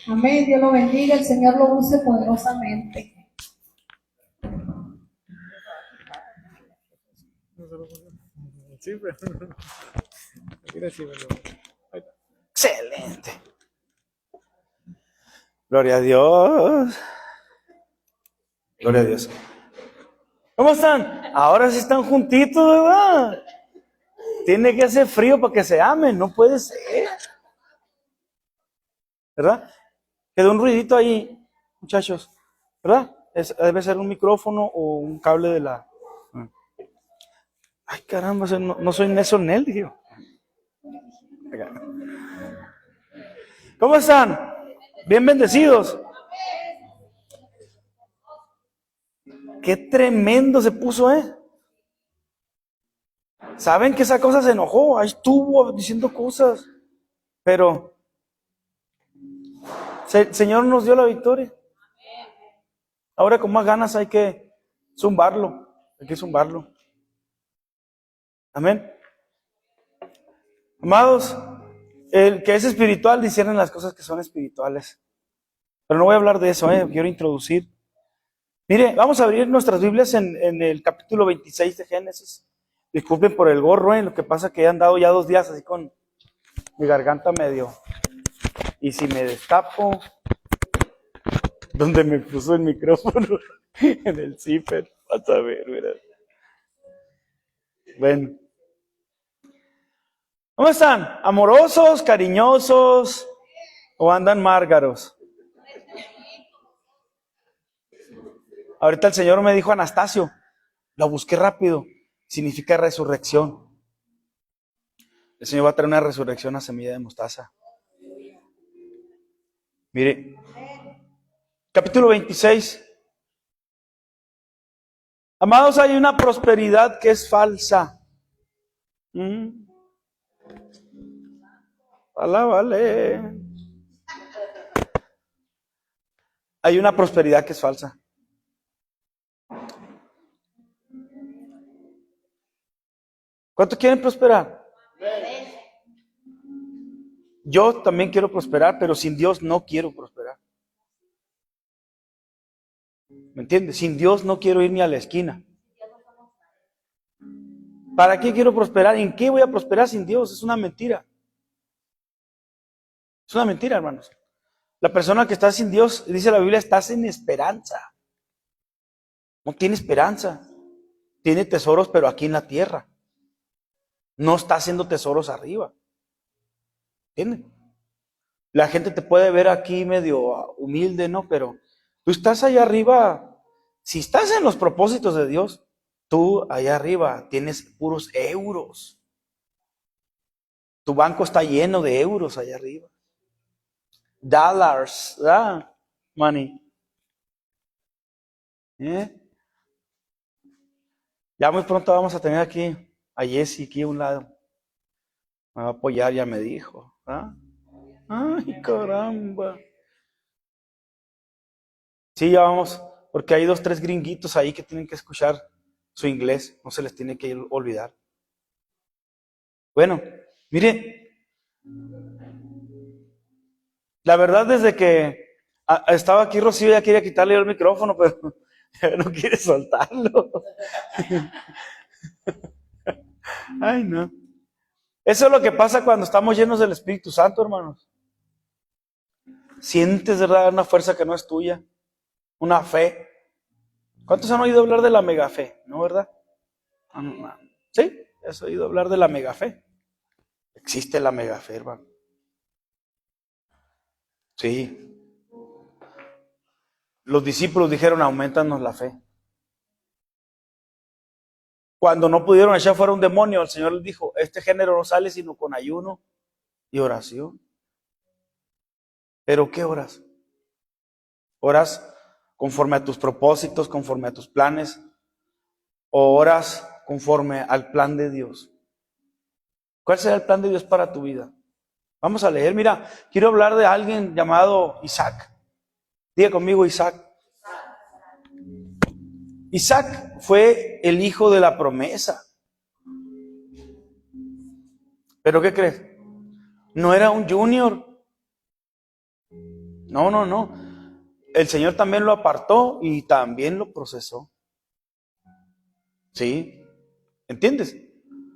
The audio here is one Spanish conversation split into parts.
Amén. Dios lo bendiga. El Señor lo use poderosamente. Sí, pero mira, sí, pero... Excelente. Gloria a Dios. Gloria a Dios. ¿Cómo están? Ahora sí están juntitos, ¿verdad? Tiene que hacer frío para que se amen, no puede ser. ¿Verdad? Quedó un ruidito ahí, muchachos. ¿Verdad? Debe ser un micrófono o un cable de la... Ay, caramba, no soy Nelson Nel, dije yo. ¿Cómo están? Bien bendecidos. Qué tremendo se puso, ¿eh? Saben que esa cosa se enojó, ahí estuvo diciendo cosas, pero el Señor nos dio la victoria. Ahora con más ganas hay que zumbarlo, Amén. Amados, el que es espiritual discierne las cosas que son espirituales. Pero no voy a hablar de eso, quiero introducir. Mire, vamos a abrir nuestras Biblias en el capítulo 26 de Génesis. Disculpen por el gorro, lo que pasa que he andado ya 2 días así con mi garganta medio. Y si me destapo, donde me puso el micrófono, en el zipper, vas a ver, ¿verdad? Bueno. ¿Cómo están? ¿Amorosos, cariñosos o andan márgaros? Ahorita el Señor me dijo Anastasio, lo busqué rápido, significa resurrección. El Señor va a traer una resurrección a semilla de mostaza. Mire, capítulo 26. Amados, hay una prosperidad que es falsa. Vale. Hay una prosperidad que es falsa. ¿Cuántos quieren prosperar? Yo también quiero prosperar, pero sin Dios no quiero prosperar. ¿Me entiendes? Sin Dios no quiero ir ni a la esquina. ¿Para qué quiero prosperar? ¿En qué voy a prosperar sin Dios? Es una mentira. Es una mentira, hermanos. La persona que está sin Dios, dice la Biblia, está sin esperanza. No tiene esperanza. Tiene tesoros, pero aquí en la tierra. No está haciendo tesoros arriba. ¿Entienden? La gente te puede ver aquí medio humilde, ¿no? Pero tú estás allá arriba. Si estás en los propósitos de Dios, tú allá arriba tienes puros euros. Tu banco está lleno de euros allá arriba. Dollars, ¿verdad? Money. Ya muy pronto vamos a tener aquí a Jessy aquí a un lado. Me va a apoyar, ya me dijo. ¿Ah? Ay, caramba. Sí, ya vamos, porque hay 2, 3 gringuitos ahí que tienen que escuchar su inglés, no se les tiene que olvidar. Bueno, mire, la verdad desde que estaba aquí Rocío ya quería quitarle el micrófono, pero no quiere soltarlo. Ay, no. Eso es lo que pasa cuando estamos llenos del Espíritu Santo, hermanos. Sientes, ¿verdad?, una fuerza que no es tuya, una fe. ¿Cuántos han oído hablar de la mega fe? ¿No, verdad? Sí, has oído hablar de la mega fe. Existe la mega fe, hermano. Sí. Los discípulos dijeron, aumentanos la fe. Cuando no pudieron echar fuera un demonio, el Señor les dijo, este género no sale sino con ayuno y oración. ¿Pero qué oras? ¿Oras conforme a tus propósitos, conforme a tus planes? ¿O oras conforme al plan de Dios? ¿Cuál será el plan de Dios para tu vida? Vamos a leer, mira, quiero hablar de alguien llamado Isaac. Diga conmigo Isaac. Isaac fue el hijo de la promesa. ¿Pero qué crees? No era un junior. No, no, no. El Señor también lo apartó y también lo procesó. ¿Sí? ¿Entiendes?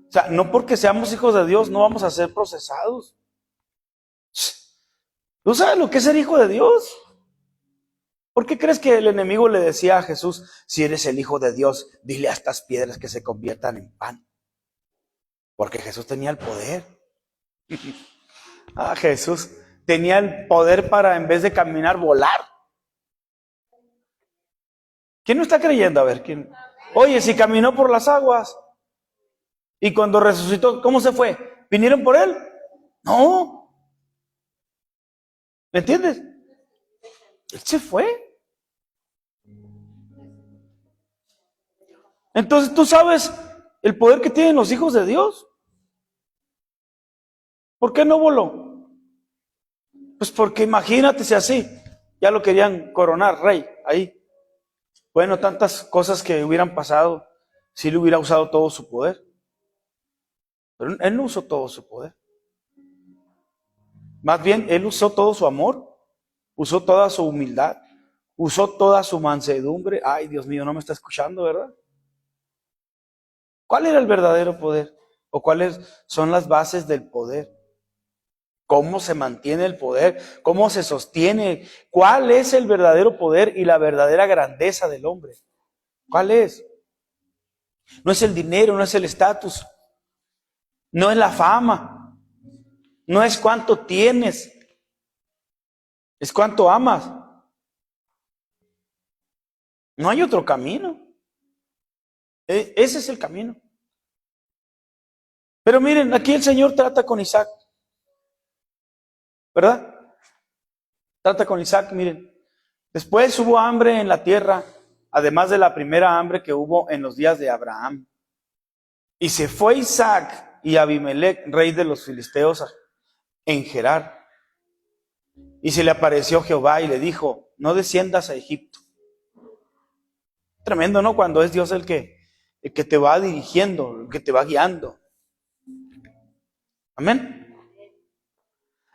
O sea, no porque seamos hijos de Dios no vamos a ser procesados. ¿Tú sabes lo que es ser hijo de Dios? ¿Por qué crees que el enemigo le decía a Jesús, si eres el hijo de Dios, dile a estas piedras que se conviertan en pan? Porque Jesús tenía el poder. Ah, Jesús tenía el poder para, en vez de caminar, volar. ¿Quién no está creyendo? A ver, ¿quién? Oye, si caminó por las aguas y cuando resucitó, ¿cómo se fue? ¿Vinieron por él? No. ¿Me entiendes? Él se fue. Entonces, ¿tú sabes el poder que tienen los hijos de Dios? ¿Por qué no voló? Pues porque imagínate si así, ya lo querían coronar rey ahí. Bueno, tantas cosas que hubieran pasado si él hubiera usado todo su poder. Pero él no usó todo su poder. Más bien, él usó todo su amor, usó toda su humildad, usó toda su mansedumbre. Ay, Dios mío, no me está escuchando, ¿verdad? ¿Cuál era el verdadero poder? ¿O cuáles son las bases del poder? ¿Cómo se mantiene el poder? ¿Cómo se sostiene? ¿Cuál es el verdadero poder y la verdadera grandeza del hombre? ¿Cuál es? No es el dinero, no es el estatus, no es la fama, no es cuánto tienes, es cuánto amas. No hay otro camino. Ese es el camino. Pero miren, aquí el Señor trata con Isaac, ¿verdad? Trata con Isaac, miren. Después hubo hambre en la tierra, además de la primera hambre que hubo en los días de Abraham. Y se fue Isaac y Abimelech, rey de los filisteos, en Gerar. Y se le apareció Jehová y le dijo, no desciendas a Egipto. Tremendo, ¿no? Cuando es Dios el que te va dirigiendo, el que te va guiando. Amén.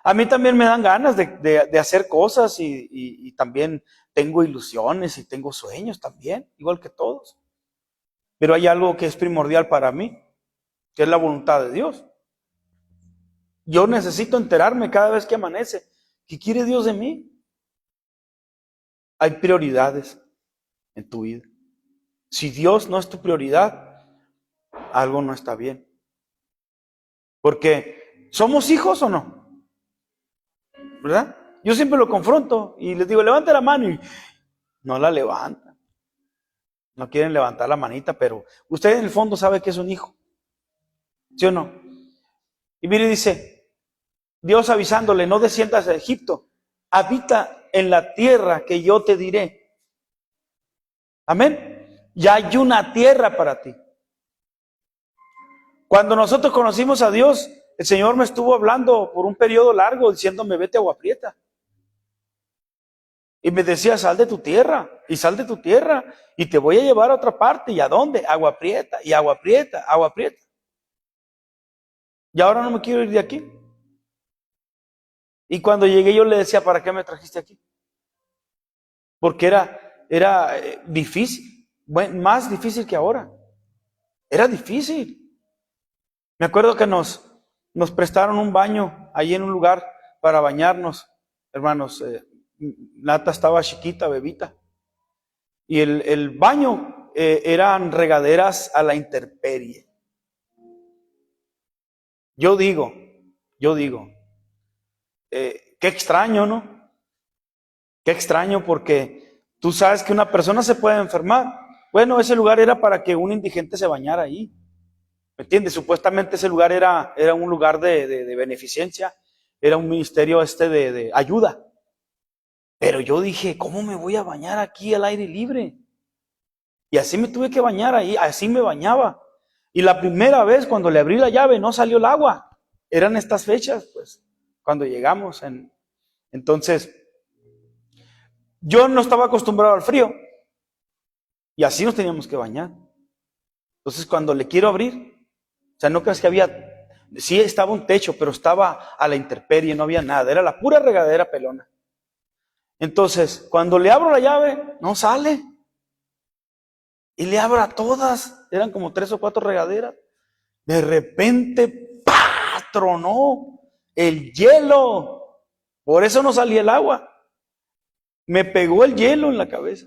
A mí también me dan ganas de hacer cosas y también tengo ilusiones y tengo sueños también, igual que todos. Pero hay algo que es primordial para mí, que es la voluntad de Dios. Yo necesito enterarme cada vez que amanece. ¿Qué quiere Dios de mí? Hay prioridades en tu vida. Si Dios no es tu prioridad, algo no está bien. Porque ¿somos hijos o no? ¿Verdad? Yo siempre lo confronto y les digo, levanta la mano y no la levantan. No quieren levantar la manita, pero usted en el fondo sabe que es un hijo. ¿Sí o no? Y mire, dice, Dios avisándole, no desciendas a Egipto, habita en la tierra que yo te diré. Amén. Ya hay una tierra para ti. Cuando nosotros conocimos a Dios, el Señor me estuvo hablando por un periodo largo, diciéndome, vete a Agua Prieta. Y me decía, sal de tu tierra, y sal de tu tierra, y te voy a llevar a otra parte. ¿Y a dónde? Agua Prieta, y Agua Prieta, Agua Prieta. Y ahora no me quiero ir de aquí. Y cuando llegué yo le decía, ¿para qué me trajiste aquí? Porque era difícil, bueno, más difícil que ahora. Era difícil. Me acuerdo que nos prestaron un baño ahí en un lugar para bañarnos, hermanos. Nata estaba chiquita, bebita. Y el baño eran regaderas a la intemperie. Yo digo, qué extraño, ¿no? Qué extraño porque tú sabes que una persona se puede enfermar. Bueno, ese lugar era para que un indigente se bañara ahí. ¿Me entiendes? Supuestamente ese lugar era un lugar de beneficencia, era un ministerio de ayuda. Pero yo dije, ¿cómo me voy a bañar aquí al aire libre? Y así me tuve que bañar ahí, así me bañaba. Y la primera vez cuando le abrí la llave no salió el agua. Eran estas fechas, pues, cuando llegamos. Entonces, yo no estaba acostumbrado al frío. Y así nos teníamos que bañar. Entonces, cuando le quiero abrir, o sea, no creas que había, sí estaba un techo, pero estaba a la intemperie, no había nada. Era la pura regadera pelona. Entonces, cuando le abro la llave, no sale. Y le abro a todas. Eran como 3 o 4 regaderas. De repente, ¡pah!, tronó el hielo. Por eso no salía el agua. Me pegó el hielo en la cabeza.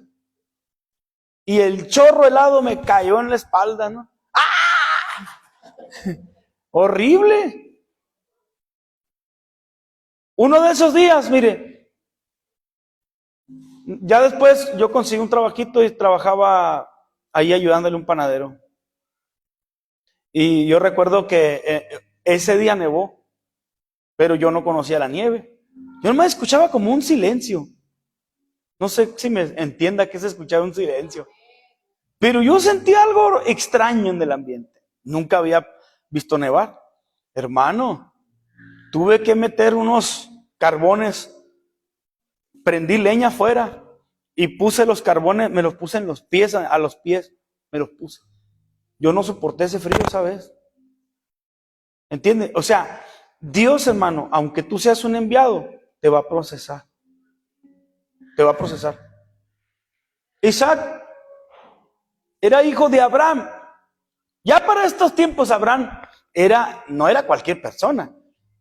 Y el chorro helado me cayó en la espalda, ¿no? ¡Ah! Horrible. Uno de esos días, mire, ya después yo conseguí un trabajito y trabajaba ahí ayudándole a un panadero. Y yo recuerdo que ese día nevó, pero yo no conocía la nieve. Yo nomás escuchaba como un silencio. No sé si me entienda que se escuchaba un silencio. Pero yo sentí algo extraño en el ambiente. Nunca había visto nevar. Hermano, tuve que meter unos carbones. Prendí leña afuera y puse los carbones, me los puse en los pies, a los pies, me los puse. Yo no soporté ese frío esa vez. ¿Entiendes? O sea, Dios, hermano, aunque tú seas un enviado, te va a procesar. Te va a procesar. Isaac era hijo de Abraham. Ya para estos tiempos Abraham no era cualquier persona.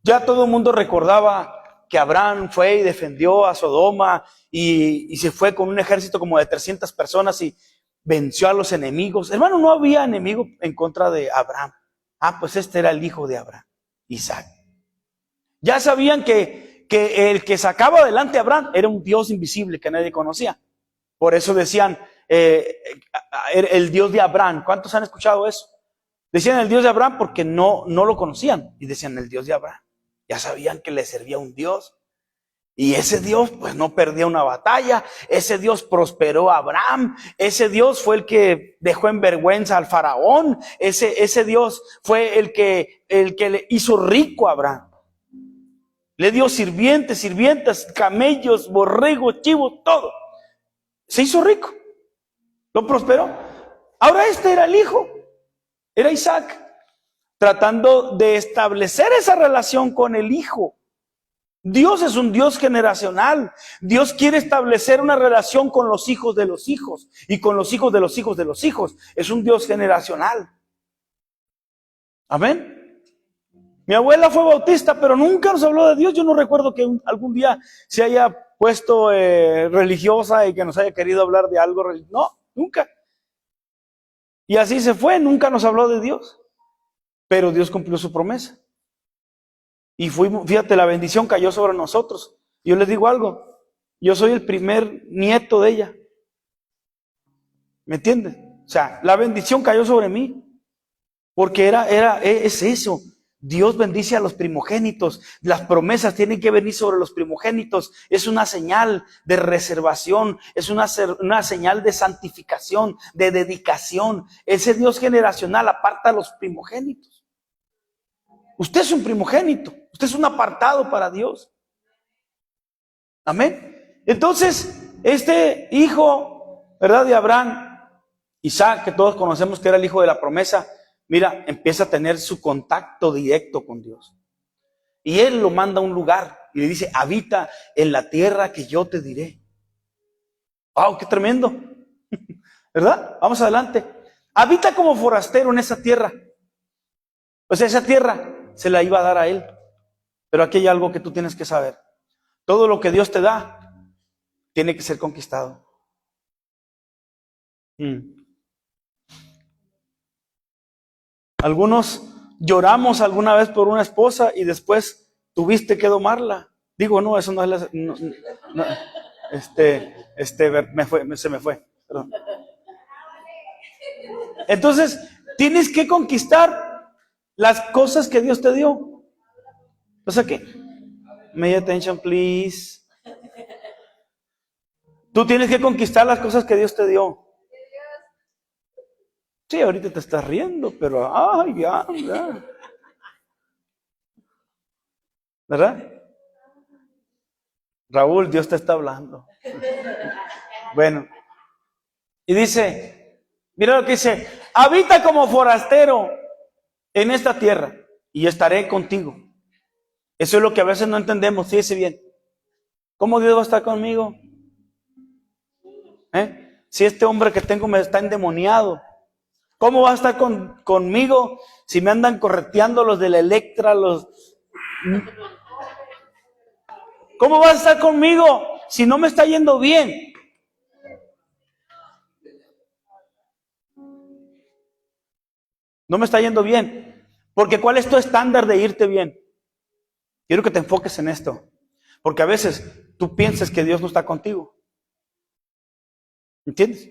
Ya todo el mundo recordaba que Abraham fue y defendió a Sodoma y se fue con un ejército como de 300 personas y venció a los enemigos. Hermano, no había enemigo en contra de Abraham. Pues este era el hijo de Abraham, Isaac. Ya sabían que el que sacaba adelante a Abraham era un Dios invisible que nadie conocía. Por eso decían el Dios de Abraham. ¿Cuántos han escuchado eso? Decían el Dios de Abraham porque no lo conocían. Y decían el Dios de Abraham. Ya sabían que le servía un Dios. Y ese Dios pues no perdía una batalla. Ese Dios prosperó a Abraham. Ese Dios fue el que dejó en vergüenza al faraón. Ese Dios fue el que le hizo rico a Abraham. Le dio sirvientas, camellos, borregos, chivos, todo. Se hizo rico. Lo prosperó. Ahora este era el hijo. Era Isaac. Tratando de establecer esa relación con el hijo. Dios es un Dios generacional. Dios quiere establecer una relación con los hijos de los hijos y con los hijos de los hijos de los hijos. Es un Dios generacional. Amén. Mi abuela fue bautista, pero nunca nos habló de Dios. Yo no recuerdo que algún día se haya puesto religiosa y que nos haya querido hablar de algo religioso. No, nunca. Y así se fue, nunca nos habló de Dios. Pero Dios cumplió su promesa. Y fíjate, la bendición cayó sobre nosotros. Yo les digo algo, yo soy el primer nieto de ella. ¿Me entiendes? O sea, la bendición cayó sobre mí. Porque es eso. Dios bendice a los primogénitos. Las promesas tienen que venir sobre los primogénitos. Es una señal de reservación. Es una señal de santificación, de dedicación. Ese Dios generacional aparta a los primogénitos. Usted es un primogénito. Usted es un apartado para Dios. Amén. Entonces, este hijo, ¿verdad?, de Abraham, Isaac, que todos conocemos que era el hijo de la promesa, mira, empieza a tener su contacto directo con Dios. Y Él lo manda a un lugar y le dice, habita en la tierra que yo te diré. ¡Wow! ¡Qué tremendo! ¿Verdad? Vamos adelante. Habita como forastero en esa tierra. O sea, esa tierra se la iba a dar a Él. Pero aquí hay algo que tú tienes que saber. Todo lo que Dios te da tiene que ser conquistado. Algunos lloramos alguna vez por una esposa y después tuviste que domarla. Digo, no, eso no es la... No, se me fue. Perdón. Entonces, tienes que conquistar las cosas que Dios te dio. O sea que, may attention please. Tú tienes que conquistar las cosas que Dios te dio. Sí, ahorita te estás riendo, pero ya. ¿Verdad? Raúl, Dios te está hablando. Bueno, y dice, mira lo que dice, habita como forastero en esta tierra y estaré contigo. Eso es lo que a veces no entendemos, fíjese bien. ¿Cómo Dios va a estar conmigo? Si este hombre que tengo me está endemoniado, ¿cómo va a estar conmigo si me andan correteando los de la Electra, ¿Cómo va a estar conmigo si no me está yendo bien? No me está yendo bien. Porque ¿cuál es tu estándar de irte bien? Quiero que te enfoques en esto. Porque a veces tú piensas que Dios no está contigo. ¿Entiendes?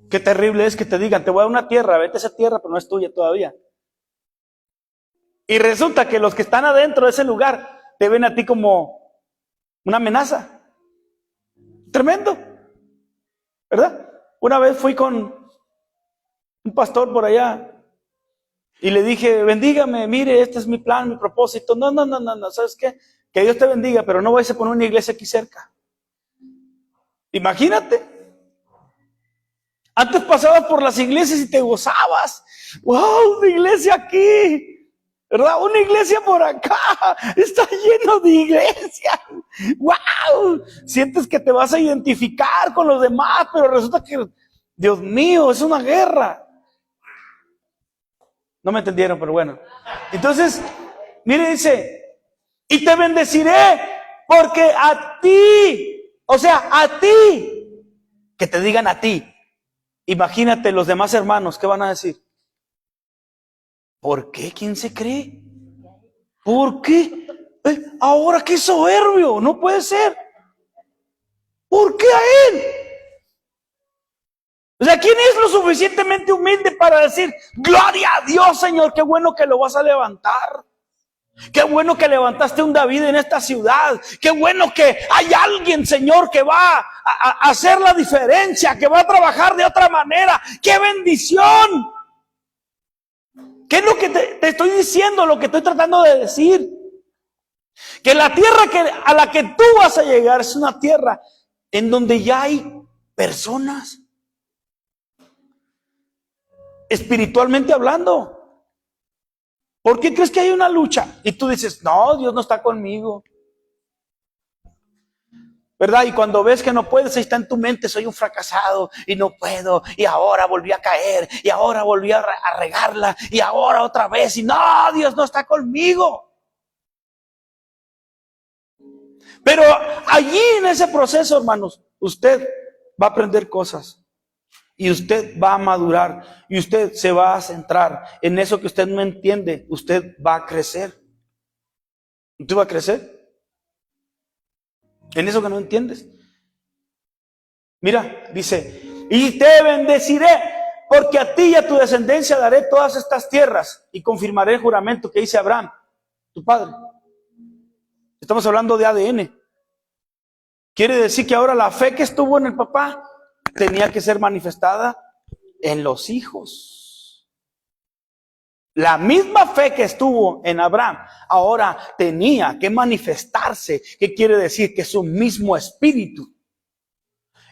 Qué terrible es que te digan, te voy a dar una tierra, vete a esa tierra, pero no es tuya todavía. Y resulta que los que están adentro de ese lugar te ven a ti como una amenaza. Tremendo, ¿verdad? Una vez fui con un pastor por allá y le dije, bendígame, mire, este es mi plan, mi propósito. No, ¿sabes qué? Que Dios te bendiga, pero no vayas a poner una iglesia aquí cerca. Imagínate. Antes pasabas por las iglesias y te gozabas. ¡Wow! Una iglesia aquí, ¿verdad? Una iglesia por acá. Está lleno de iglesias. ¡Wow! Sientes que te vas a identificar con los demás, pero resulta que, Dios mío, es una guerra. No me entendieron, pero bueno. Entonces, mire, dice, y te bendeciré porque a ti, o sea, a ti, que te digan a ti. Imagínate los demás hermanos, ¿qué van a decir? ¿Por qué? ¿Quién se cree? ¿Por qué? Ahora qué soberbio, no puede ser. ¿Por qué a él? O sea, ¿quién es lo suficientemente humilde para decir, gloria a Dios, Señor, qué bueno que lo vas a levantar? Qué bueno que levantaste un David en esta ciudad. Qué bueno que hay alguien, Señor, que va a hacer la diferencia, que va a trabajar de otra manera. ¡Qué bendición! ¿Qué es lo que te estoy diciendo, lo que estoy tratando de decir? Que la tierra a la que tú vas a llegar es una tierra en donde ya hay personas, espiritualmente hablando. ¿Por qué crees que hay una lucha? Y tú dices, no, Dios no está conmigo, ¿verdad? Y cuando ves que no puedes, ahí está en tu mente, soy un fracasado y no puedo, y ahora volví a caer, y ahora volví a regarla, y ahora otra vez, y no, Dios no está conmigo. Pero allí en ese proceso, hermanos, usted va a aprender cosas. Y usted va a madurar. Y usted se va a centrar en eso que usted no entiende. Usted va a crecer. ¿Usted va a crecer? En eso que no entiendes. Mira, dice, y te bendeciré, porque a ti y a tu descendencia daré todas estas tierras. Y confirmaré el juramento que hice Abraham, tu padre. Estamos hablando de ADN. Quiere decir que ahora la fe que estuvo en el papá tenía que ser manifestada en los hijos. La misma fe que estuvo en Abraham ahora tenía que manifestarse. ¿Qué quiere decir? Que es un mismo espíritu.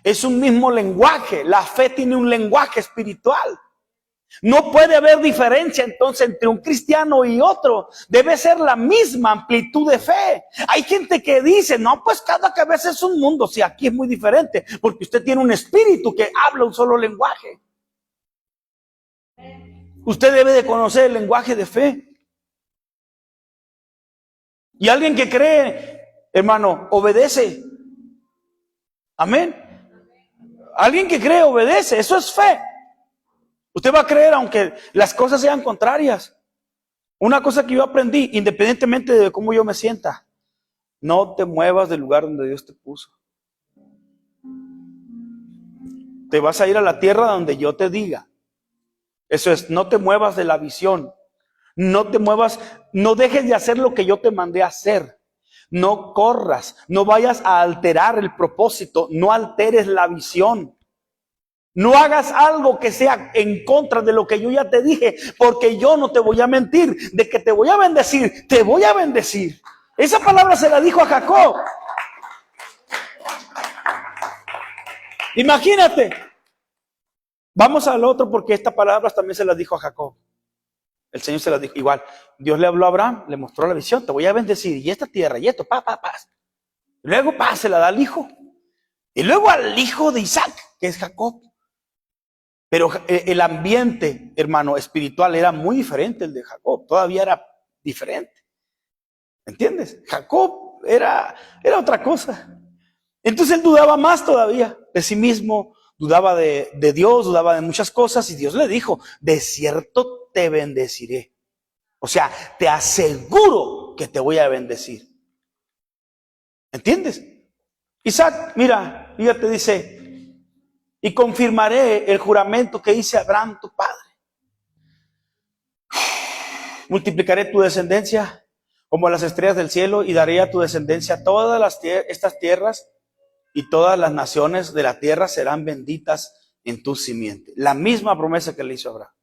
Es un mismo lenguaje. La fe tiene un lenguaje espiritual. No puede haber diferencia entonces entre un cristiano y otro. Debe ser la misma amplitud de fe. Hay gente que dice, no, pues cada cabeza es un mundo. Si aquí es muy diferente, porque usted tiene un espíritu que habla un solo lenguaje. Usted debe de conocer el lenguaje de fe. Y alguien que cree, hermano, obedece. Amén. Alguien que cree, obedece. Eso es fe. Usted va a creer aunque las cosas sean contrarias. Una cosa que yo aprendí, independientemente de cómo yo me sienta, no te muevas del lugar donde Dios te puso. Te vas a ir a la tierra donde yo te diga. Eso es, no te muevas de la visión. No te muevas, no dejes de hacer lo que yo te mandé a hacer. No corras, no vayas a alterar el propósito, no alteres la visión. No hagas algo que sea en contra de lo que yo ya te dije, porque yo no te voy a mentir. De que te voy a bendecir, te voy a bendecir. Esa palabra se la dijo a Jacob. Imagínate. Vamos al otro porque esta palabra también se las dijo a Jacob. El Señor se las dijo igual. Dios le habló a Abraham, le mostró la visión, te voy a bendecir. Y esta tierra, y esto, Luego, se la da al hijo. Y luego al hijo de Isaac, que es Jacob. Pero el ambiente, hermano, espiritual era muy diferente al de Jacob. Todavía era diferente. ¿Entiendes? Jacob era otra cosa. Entonces él dudaba más todavía de sí mismo, dudaba de Dios, dudaba de muchas cosas. Y Dios le dijo, de cierto te bendeciré. O sea, te aseguro que te voy a bendecir. ¿Entiendes? Isaac, mira, fíjate, dice, y confirmaré el juramento que hice a Abraham, tu padre. Multiplicaré tu descendencia como las estrellas del cielo y daré a tu descendencia todas estas tierras y todas las naciones de la tierra serán benditas en tu simiente. La misma promesa que le hizo a Abraham.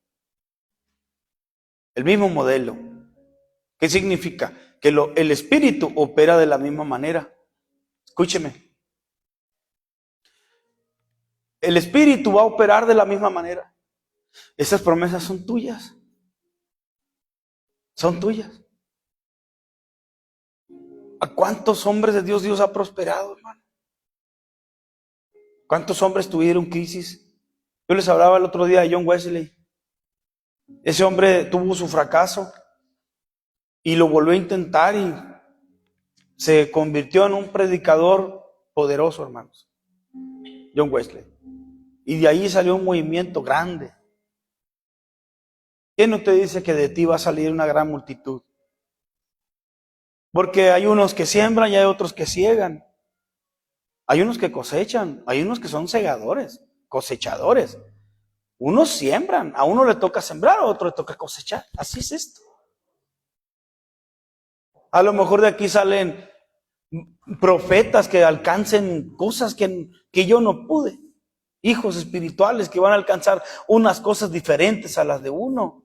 El mismo modelo. ¿Qué significa? Que el Espíritu opera de la misma manera. Escúcheme. El Espíritu va a operar de la misma manera. Esas promesas son tuyas. Son tuyas. ¿A cuántos hombres de Dios ha prosperado, hermano? ¿Cuántos hombres tuvieron crisis? Yo les hablaba el otro día de John Wesley. Ese hombre tuvo su fracaso y lo volvió a intentar y se convirtió en un predicador poderoso, hermanos. John Wesley. Y de ahí salió un movimiento grande. ¿Quién no te dice que de ti va a salir una gran multitud? Porque hay unos que siembran y hay otros que ciegan. Hay unos que cosechan, hay unos que son segadores, cosechadores. Unos siembran, a uno le toca sembrar, a otro le toca cosechar. Así es esto. A lo mejor de aquí salen profetas que alcancen cosas que yo no pude. Hijos espirituales que van a alcanzar unas cosas diferentes a las de uno.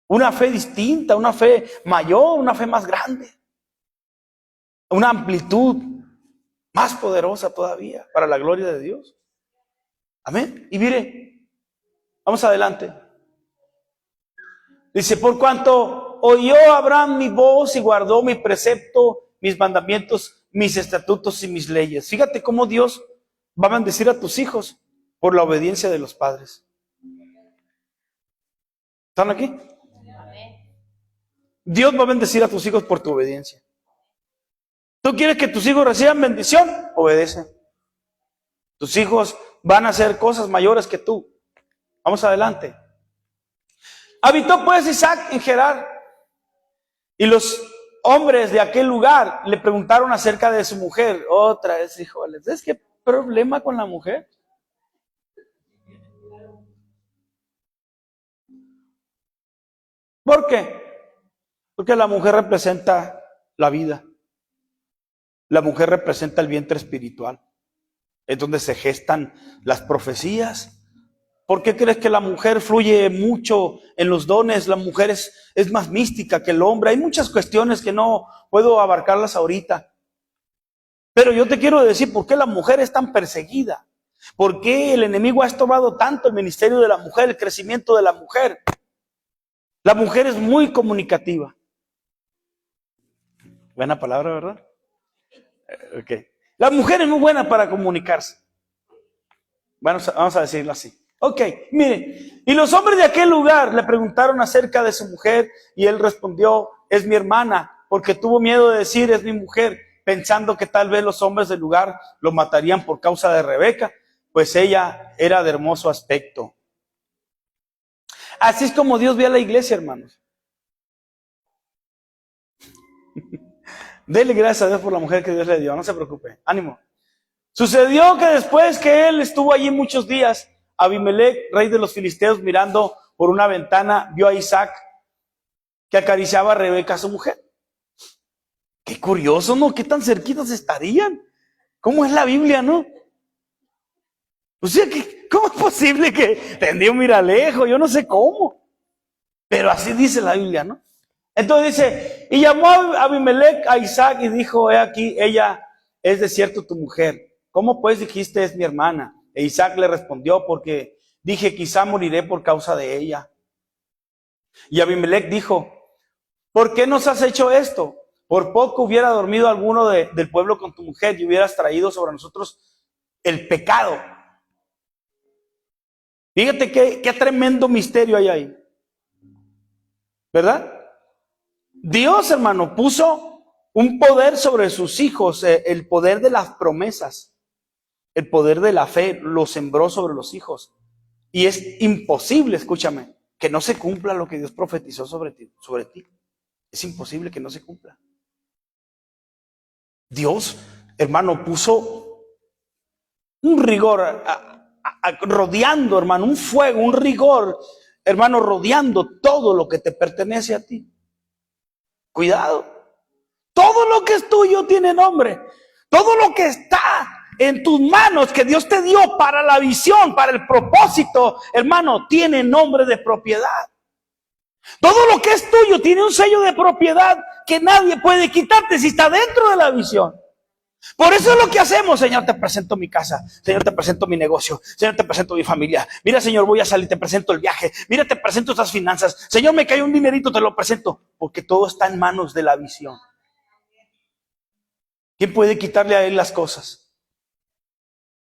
Una fe distinta, una fe mayor, una fe más grande. Una amplitud más poderosa todavía para la gloria de Dios. Amén. Y mire, vamos adelante. Dice, por cuanto oyó Abraham mi voz y guardó mi precepto, mis mandamientos, mis estatutos y mis leyes. Fíjate cómo Dios va a bendecir a tus hijos por la obediencia de los padres. ¿Están aquí? Dios va a bendecir a tus hijos por tu obediencia. ¿Tú quieres que tus hijos reciban bendición? Obedece. Tus hijos van a hacer cosas mayores que tú. Vamos adelante. Habitó pues Isaac en Gerar, y los hombres de aquel lugar le preguntaron acerca de su mujer. Otra vez, híjoles, ¿es qué problema con la mujer? ¿Por qué? Porque la mujer representa la vida. La mujer representa el vientre espiritual. Es donde se gestan las profecías. ¿Por qué crees que la mujer fluye mucho en los dones? La mujer es más mística que el hombre. Hay muchas cuestiones que no puedo abarcarlas ahorita. Pero yo te quiero decir por qué la mujer es tan perseguida. ¿Por qué el enemigo ha estorbado tanto el ministerio de la mujer, el crecimiento de la mujer? La mujer es muy comunicativa. Buena palabra, ¿verdad? Okay. La mujer es muy buena para comunicarse. Bueno, vamos a decirlo así. Ok, mire, y los hombres de aquel lugar le preguntaron acerca de su mujer y él respondió, es mi hermana, porque tuvo miedo de decir, es mi mujer, pensando que tal vez los hombres del lugar lo matarían por causa de Rebeca, pues ella era de hermoso aspecto. Así es como Dios ve a la iglesia, hermanos. Dele gracias a Dios por la mujer que Dios le dio, no se preocupe, ánimo. Sucedió que después que él estuvo allí muchos días, Abimelech, rey de los filisteos, mirando por una ventana, vio a Isaac que acariciaba a Rebeca, su mujer. Qué curioso, ¿no? ¿Qué tan cerquitas estarían? ¿Cómo es la Biblia, no? O sea, ¿cómo es posible que tendría un miralejo? Yo no sé cómo. Pero así dice la Biblia, ¿no? Entonces dice, y llamó a Abimelech a Isaac y dijo, he aquí, ella es de cierto tu mujer. ¿Cómo pues dijiste es mi hermana? E Isaac le respondió, porque dije, quizá moriré por causa de ella. Y Abimelech dijo, ¿por qué nos has hecho esto? Por poco hubiera dormido alguno del pueblo con tu mujer y hubieras traído sobre nosotros el pecado. Fíjate qué tremendo misterio hay ahí. ¿Verdad? Dios, hermano, puso un poder sobre sus hijos, el poder de las promesas, el poder de la fe, lo sembró sobre los hijos. Y es imposible, escúchame, que no se cumpla lo que Dios profetizó sobre ti. Es imposible que no se cumpla. Dios, hermano, puso un rigor rodeando, hermano, un fuego, un rigor, hermano, rodeando todo lo que te pertenece a ti. Cuidado. Todo lo que es tuyo tiene nombre. Todo lo que está en tus manos que Dios te dio para la visión, para el propósito, hermano, tiene nombre de propiedad. Todo lo que es tuyo tiene un sello de propiedad que nadie puede quitarte si está dentro de la visión. Por eso es lo que hacemos. Señor, te presento mi casa. Señor, te presento mi negocio. Señor, te presento mi familia. Mira, Señor, voy a salir, te presento el viaje. Mira, te presento estas finanzas. Señor, me cae un dinerito, te lo presento. Porque todo está en manos de la visión. ¿Quién puede quitarle a él las cosas?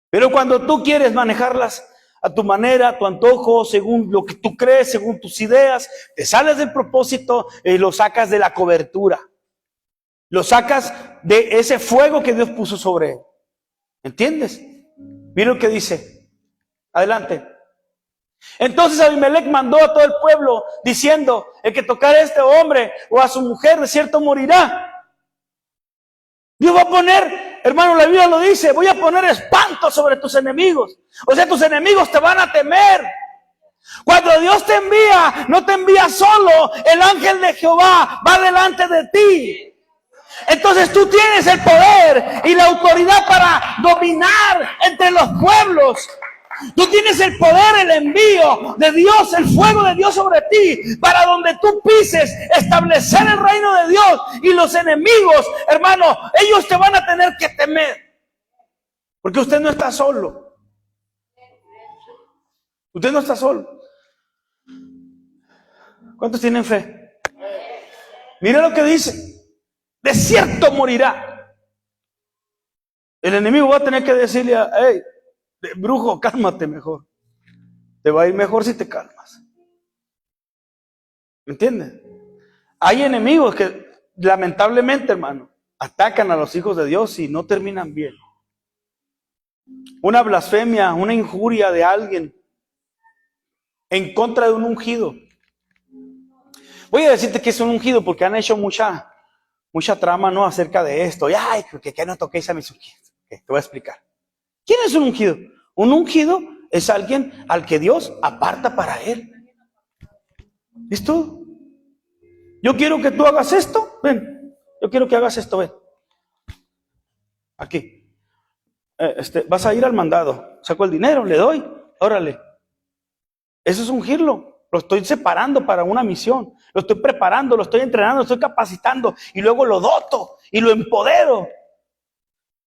Pero cuando tú quieres manejarlas a tu manera, a tu antojo, según lo que tú crees, según tus ideas, te sales del propósito y lo sacas de la cobertura. Lo sacas de ese fuego que Dios puso sobre él. ¿Entiendes? Mira lo que dice. Adelante. Entonces Abimelech mandó a todo el pueblo diciendo: el que tocara a este hombre o a su mujer de cierto morirá. Dios va a poner, hermano, la Biblia lo dice, voy a poner espanto sobre tus enemigos. O sea, tus enemigos te van a temer. Cuando Dios te envía, no te envía solo, el ángel de Jehová va delante de ti. Entonces tú tienes el poder y la autoridad para dominar entre los pueblos. Tú tienes el poder, el envío de Dios, el fuego de Dios sobre ti, para donde tú pises, establecer el reino de Dios. Y los enemigos, hermano, ellos te van a tener que temer. Porque usted no está solo. Usted no está solo. ¿Cuántos tienen fe? Mira lo que dice: de cierto morirá. El enemigo va a tener que decirle: hey, brujo, cálmate mejor. Te va a ir mejor si te calmas. ¿Me entiendes? Hay enemigos que lamentablemente, hermano, atacan a los hijos de Dios y no terminan bien. Una blasfemia, una injuria de alguien en contra de un ungido. Voy a decirte que es un ungido porque han hecho mucha trama, ¿no?, acerca de esto. Y ay, que no toquéis a mis ungidos. Okay, te voy a explicar. ¿Quién es un ungido? Un ungido es alguien al que Dios aparta para él. ¿Listo? Yo quiero que tú hagas esto. Ven. Yo quiero que hagas esto. Ven. Aquí. Vas a ir al mandado. Saco el dinero, le doy. Órale. Eso es ungirlo. Lo estoy separando para una misión. Lo estoy preparando, lo estoy entrenando, lo estoy capacitando. Y luego lo doto y lo empodero.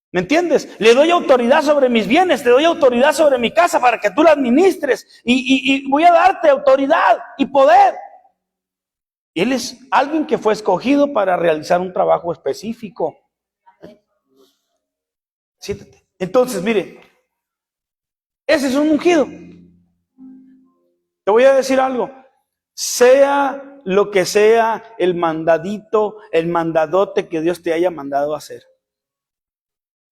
¿Me entiendes? Le doy autoridad sobre mis bienes, te doy autoridad sobre mi casa para que tú la administres. Y voy a darte autoridad y poder. Él es alguien que fue escogido para realizar un trabajo específico. Siéntate. Entonces, mire, ese es un ungido. Te voy a decir algo. Sea lo que sea el mandadito, el mandadote que Dios te haya mandado a hacer,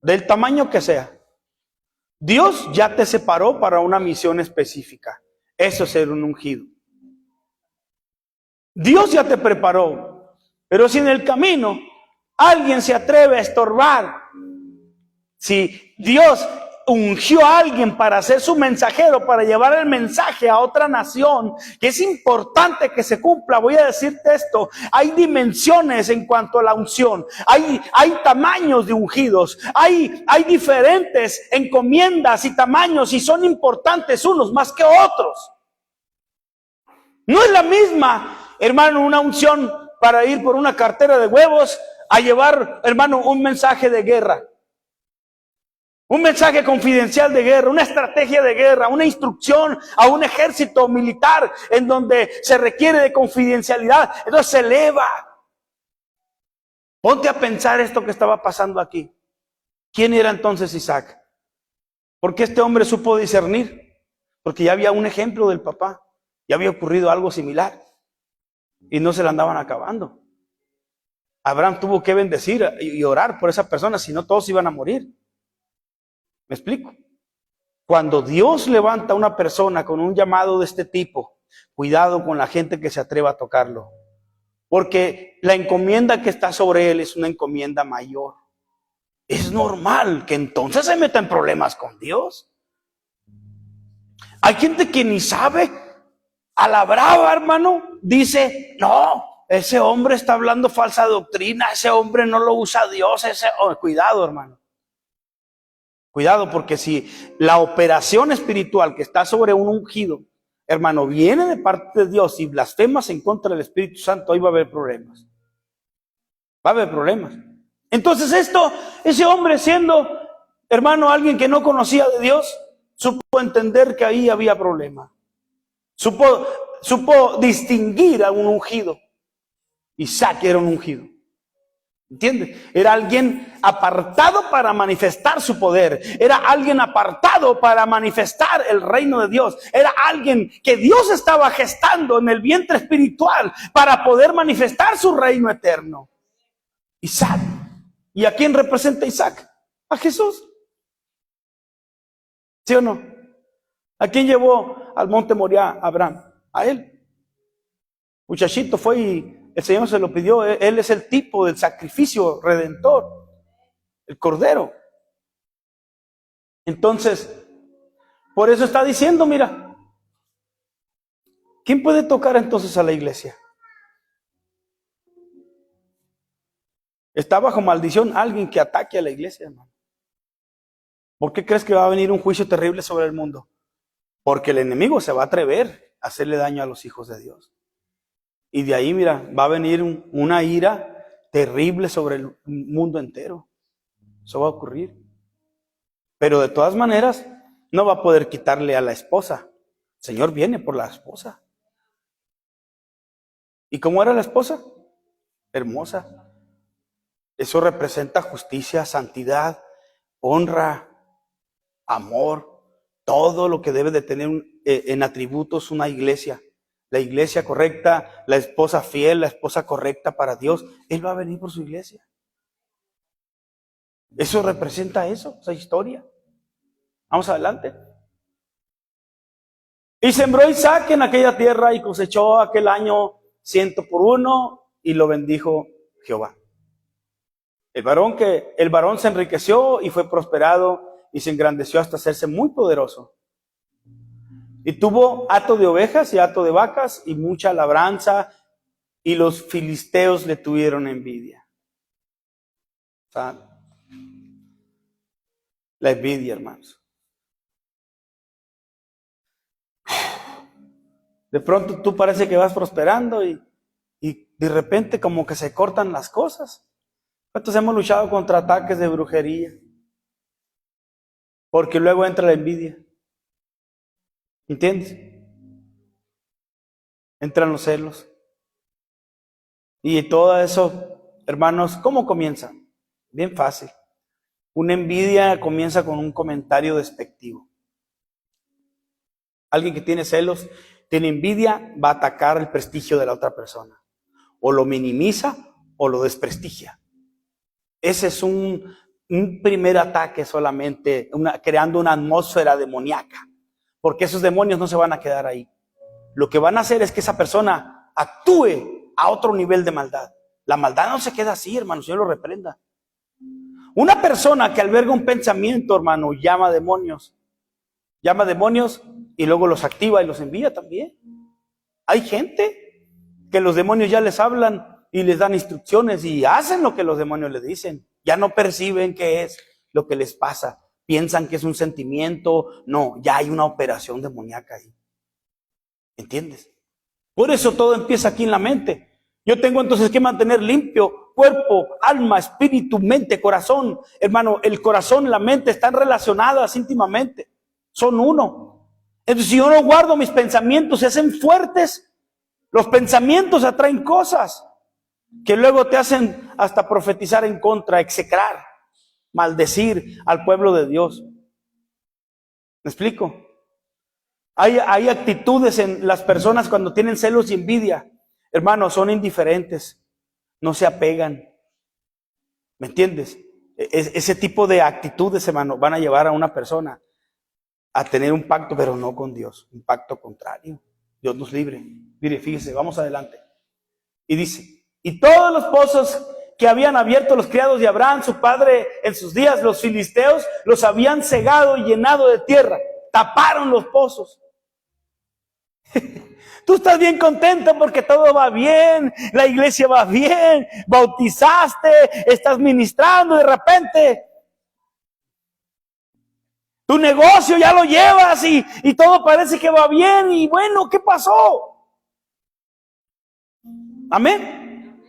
del tamaño que sea, Dios ya te separó para una misión específica. Eso es ser un ungido. Dios ya te preparó. Pero si en el camino alguien se atreve a estorbar, si Dios ungió a alguien para ser su mensajero, para llevar el mensaje a otra nación, que es importante que se cumpla, voy a decirte esto: hay dimensiones en cuanto a la unción, hay tamaños de ungidos, hay diferentes encomiendas y tamaños, y son importantes unos más que otros. No es la misma, hermano, una unción para ir por una cartera de huevos a llevar, hermano, un mensaje de guerra. Un mensaje confidencial de guerra, una estrategia de guerra, una instrucción a un ejército militar en donde se requiere de confidencialidad. Entonces se eleva. Ponte a pensar esto que estaba pasando aquí. ¿Quién era entonces Isaac? ¿Por qué este hombre supo discernir? Porque ya había un ejemplo del papá. Ya había ocurrido algo similar. Y no se la andaban acabando. Abraham tuvo que bendecir y orar por esa persona, si no todos iban a morir. ¿Me explico? Cuando Dios levanta a una persona con un llamado de este tipo, cuidado con la gente que se atreva a tocarlo. Porque la encomienda que está sobre él es una encomienda mayor. Es normal que entonces se meta en problemas con Dios. Hay gente que ni sabe, a la brava, hermano, dice, no, ese hombre está hablando falsa doctrina, ese hombre no lo usa Dios, cuidado, hermano. Cuidado, porque si la operación espiritual que está sobre un ungido, hermano, viene de parte de Dios y blasfemas en contra del Espíritu Santo, ahí va a haber problemas. Va a haber problemas. Entonces ese hombre siendo, hermano, alguien que no conocía de Dios, supo entender que ahí había problema. Supo distinguir a un ungido. Isaac era un ungido. ¿Entiendes? Era alguien apartado para manifestar su poder. Era alguien apartado para manifestar el reino de Dios. Era alguien que Dios estaba gestando en el vientre espiritual para poder manifestar su reino eterno. Isaac. ¿Y a quién representa Isaac? A Jesús. ¿Sí o no? ¿A quién llevó al monte Moriah Abraham? A él. Muchachito fue y el Señor se lo pidió. Él es el tipo del sacrificio redentor, el cordero. Entonces, por eso está diciendo, mira, ¿quién puede tocar entonces a la iglesia? Está bajo maldición alguien que ataque a la iglesia, hermano. ¿Por qué crees que va a venir un juicio terrible sobre el mundo? Porque el enemigo se va a atrever a hacerle daño a los hijos de Dios. Y de ahí, mira, va a venir una ira terrible sobre el mundo entero. Eso va a ocurrir. Pero de todas maneras, no va a poder quitarle a la esposa. El Señor viene por la esposa. ¿Y cómo era la esposa? Hermosa. Eso representa justicia, santidad, honra, amor, todo lo que debe de tener en atributos una iglesia. La iglesia correcta, la esposa fiel, la esposa correcta para Dios. Él va a venir por su iglesia. Eso representa eso, esa historia. Vamos adelante. Y sembró Isaac en aquella tierra y cosechó aquel año 100 por 1 y lo bendijo Jehová. El varón se enriqueció y fue prosperado y se engrandeció hasta hacerse muy poderoso. Y tuvo hato de ovejas y hato de vacas y mucha labranza, y los filisteos le tuvieron envidia. O sea, la envidia, hermanos. De pronto tú parece que vas prosperando y de repente como que se cortan las cosas. ¿Cuántos hemos luchado contra ataques de brujería? Porque luego entra la envidia. ¿Entiendes? Entran los celos. Y todo eso, hermanos, ¿cómo comienza? Bien fácil. Una envidia comienza con un comentario despectivo. Alguien que tiene celos, tiene envidia, va a atacar el prestigio de la otra persona. O lo minimiza o lo desprestigia. Ese es un primer ataque solamente, creando una atmósfera demoníaca. Porque esos demonios no se van a quedar ahí. Lo que van a hacer es que esa persona actúe a otro nivel de maldad. La maldad no se queda así, hermano, Señor lo reprenda. Una persona que alberga un pensamiento, hermano, llama demonios. Llama demonios y luego los activa y los envía también. Hay gente que los demonios ya les hablan y les dan instrucciones y hacen lo que los demonios les dicen. Ya no perciben qué es lo que les pasa. Piensan que es un sentimiento. No, ya hay una operación demoníaca ahí. ¿Entiendes? Por eso todo empieza aquí en la mente. Yo tengo entonces que mantener limpio cuerpo, alma, espíritu, mente, corazón. Hermano, el corazón y la mente están relacionadas íntimamente. Son uno. Entonces, si yo no guardo mis pensamientos, se hacen fuertes. Los pensamientos atraen cosas. que luego te hacen hasta profetizar en contra, execrar, maldecir al pueblo de Dios. ¿Me explico? Hay actitudes en las personas cuando tienen celos y envidia. Hermanos, son indiferentes, no se apegan. ¿Me entiendes? Ese tipo de actitudes, hermano, van a llevar a una persona a tener un pacto, pero no con Dios, un pacto contrario. Dios nos libre. Mire, fíjese, vamos adelante. Y dice, y todos los pozos que habían abierto los criados de Abraham, su padre, en sus días, los filisteos, los habían cegado y llenado de tierra. Taparon los pozos. Tú estás bien contento porque todo va bien, la iglesia va bien, bautizaste, estás ministrando, de repente tu negocio ya lo llevas y todo parece que va bien. Y bueno, ¿qué pasó? Amén.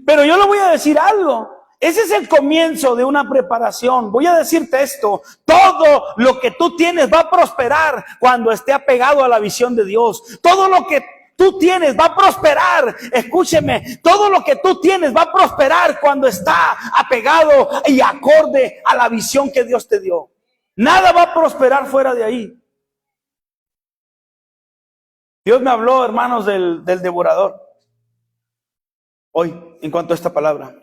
Pero yo le voy a decir algo. Ese es el comienzo de una preparación. Voy a decirte esto: todo lo que tú tienes va a prosperar cuando esté apegado a la visión de Dios. Todo lo que tú tienes va a prosperar. Escúcheme, todo lo que tú tienes va a prosperar cuando está apegado y acorde a la visión que Dios te dio. Nada va a prosperar fuera de ahí. Dios me habló, hermanos, del devorador hoy en cuanto a esta palabra.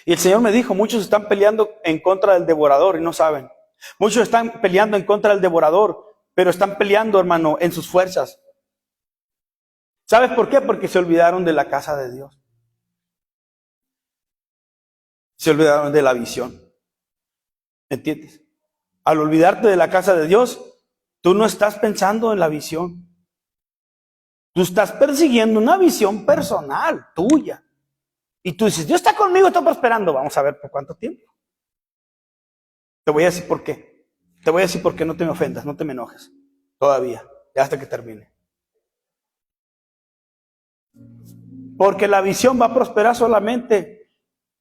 Y el Señor me dijo, muchos están peleando en contra del devorador y no saben. Muchos están peleando en contra del devorador, pero están peleando, hermano, en sus fuerzas. ¿Sabes por qué? Porque se olvidaron de la casa de Dios. Se olvidaron de la visión. ¿Entiendes? Al olvidarte de la casa de Dios, tú no estás pensando en la visión. Tú estás persiguiendo una visión personal, tuya. Y tú dices, Dios está conmigo, está prosperando. Vamos a ver por cuánto tiempo. Te voy a decir por qué. Te voy a decir por qué, no te me ofendas, no te me enojes. Todavía, ya hasta que termine. Porque la visión va a prosperar solamente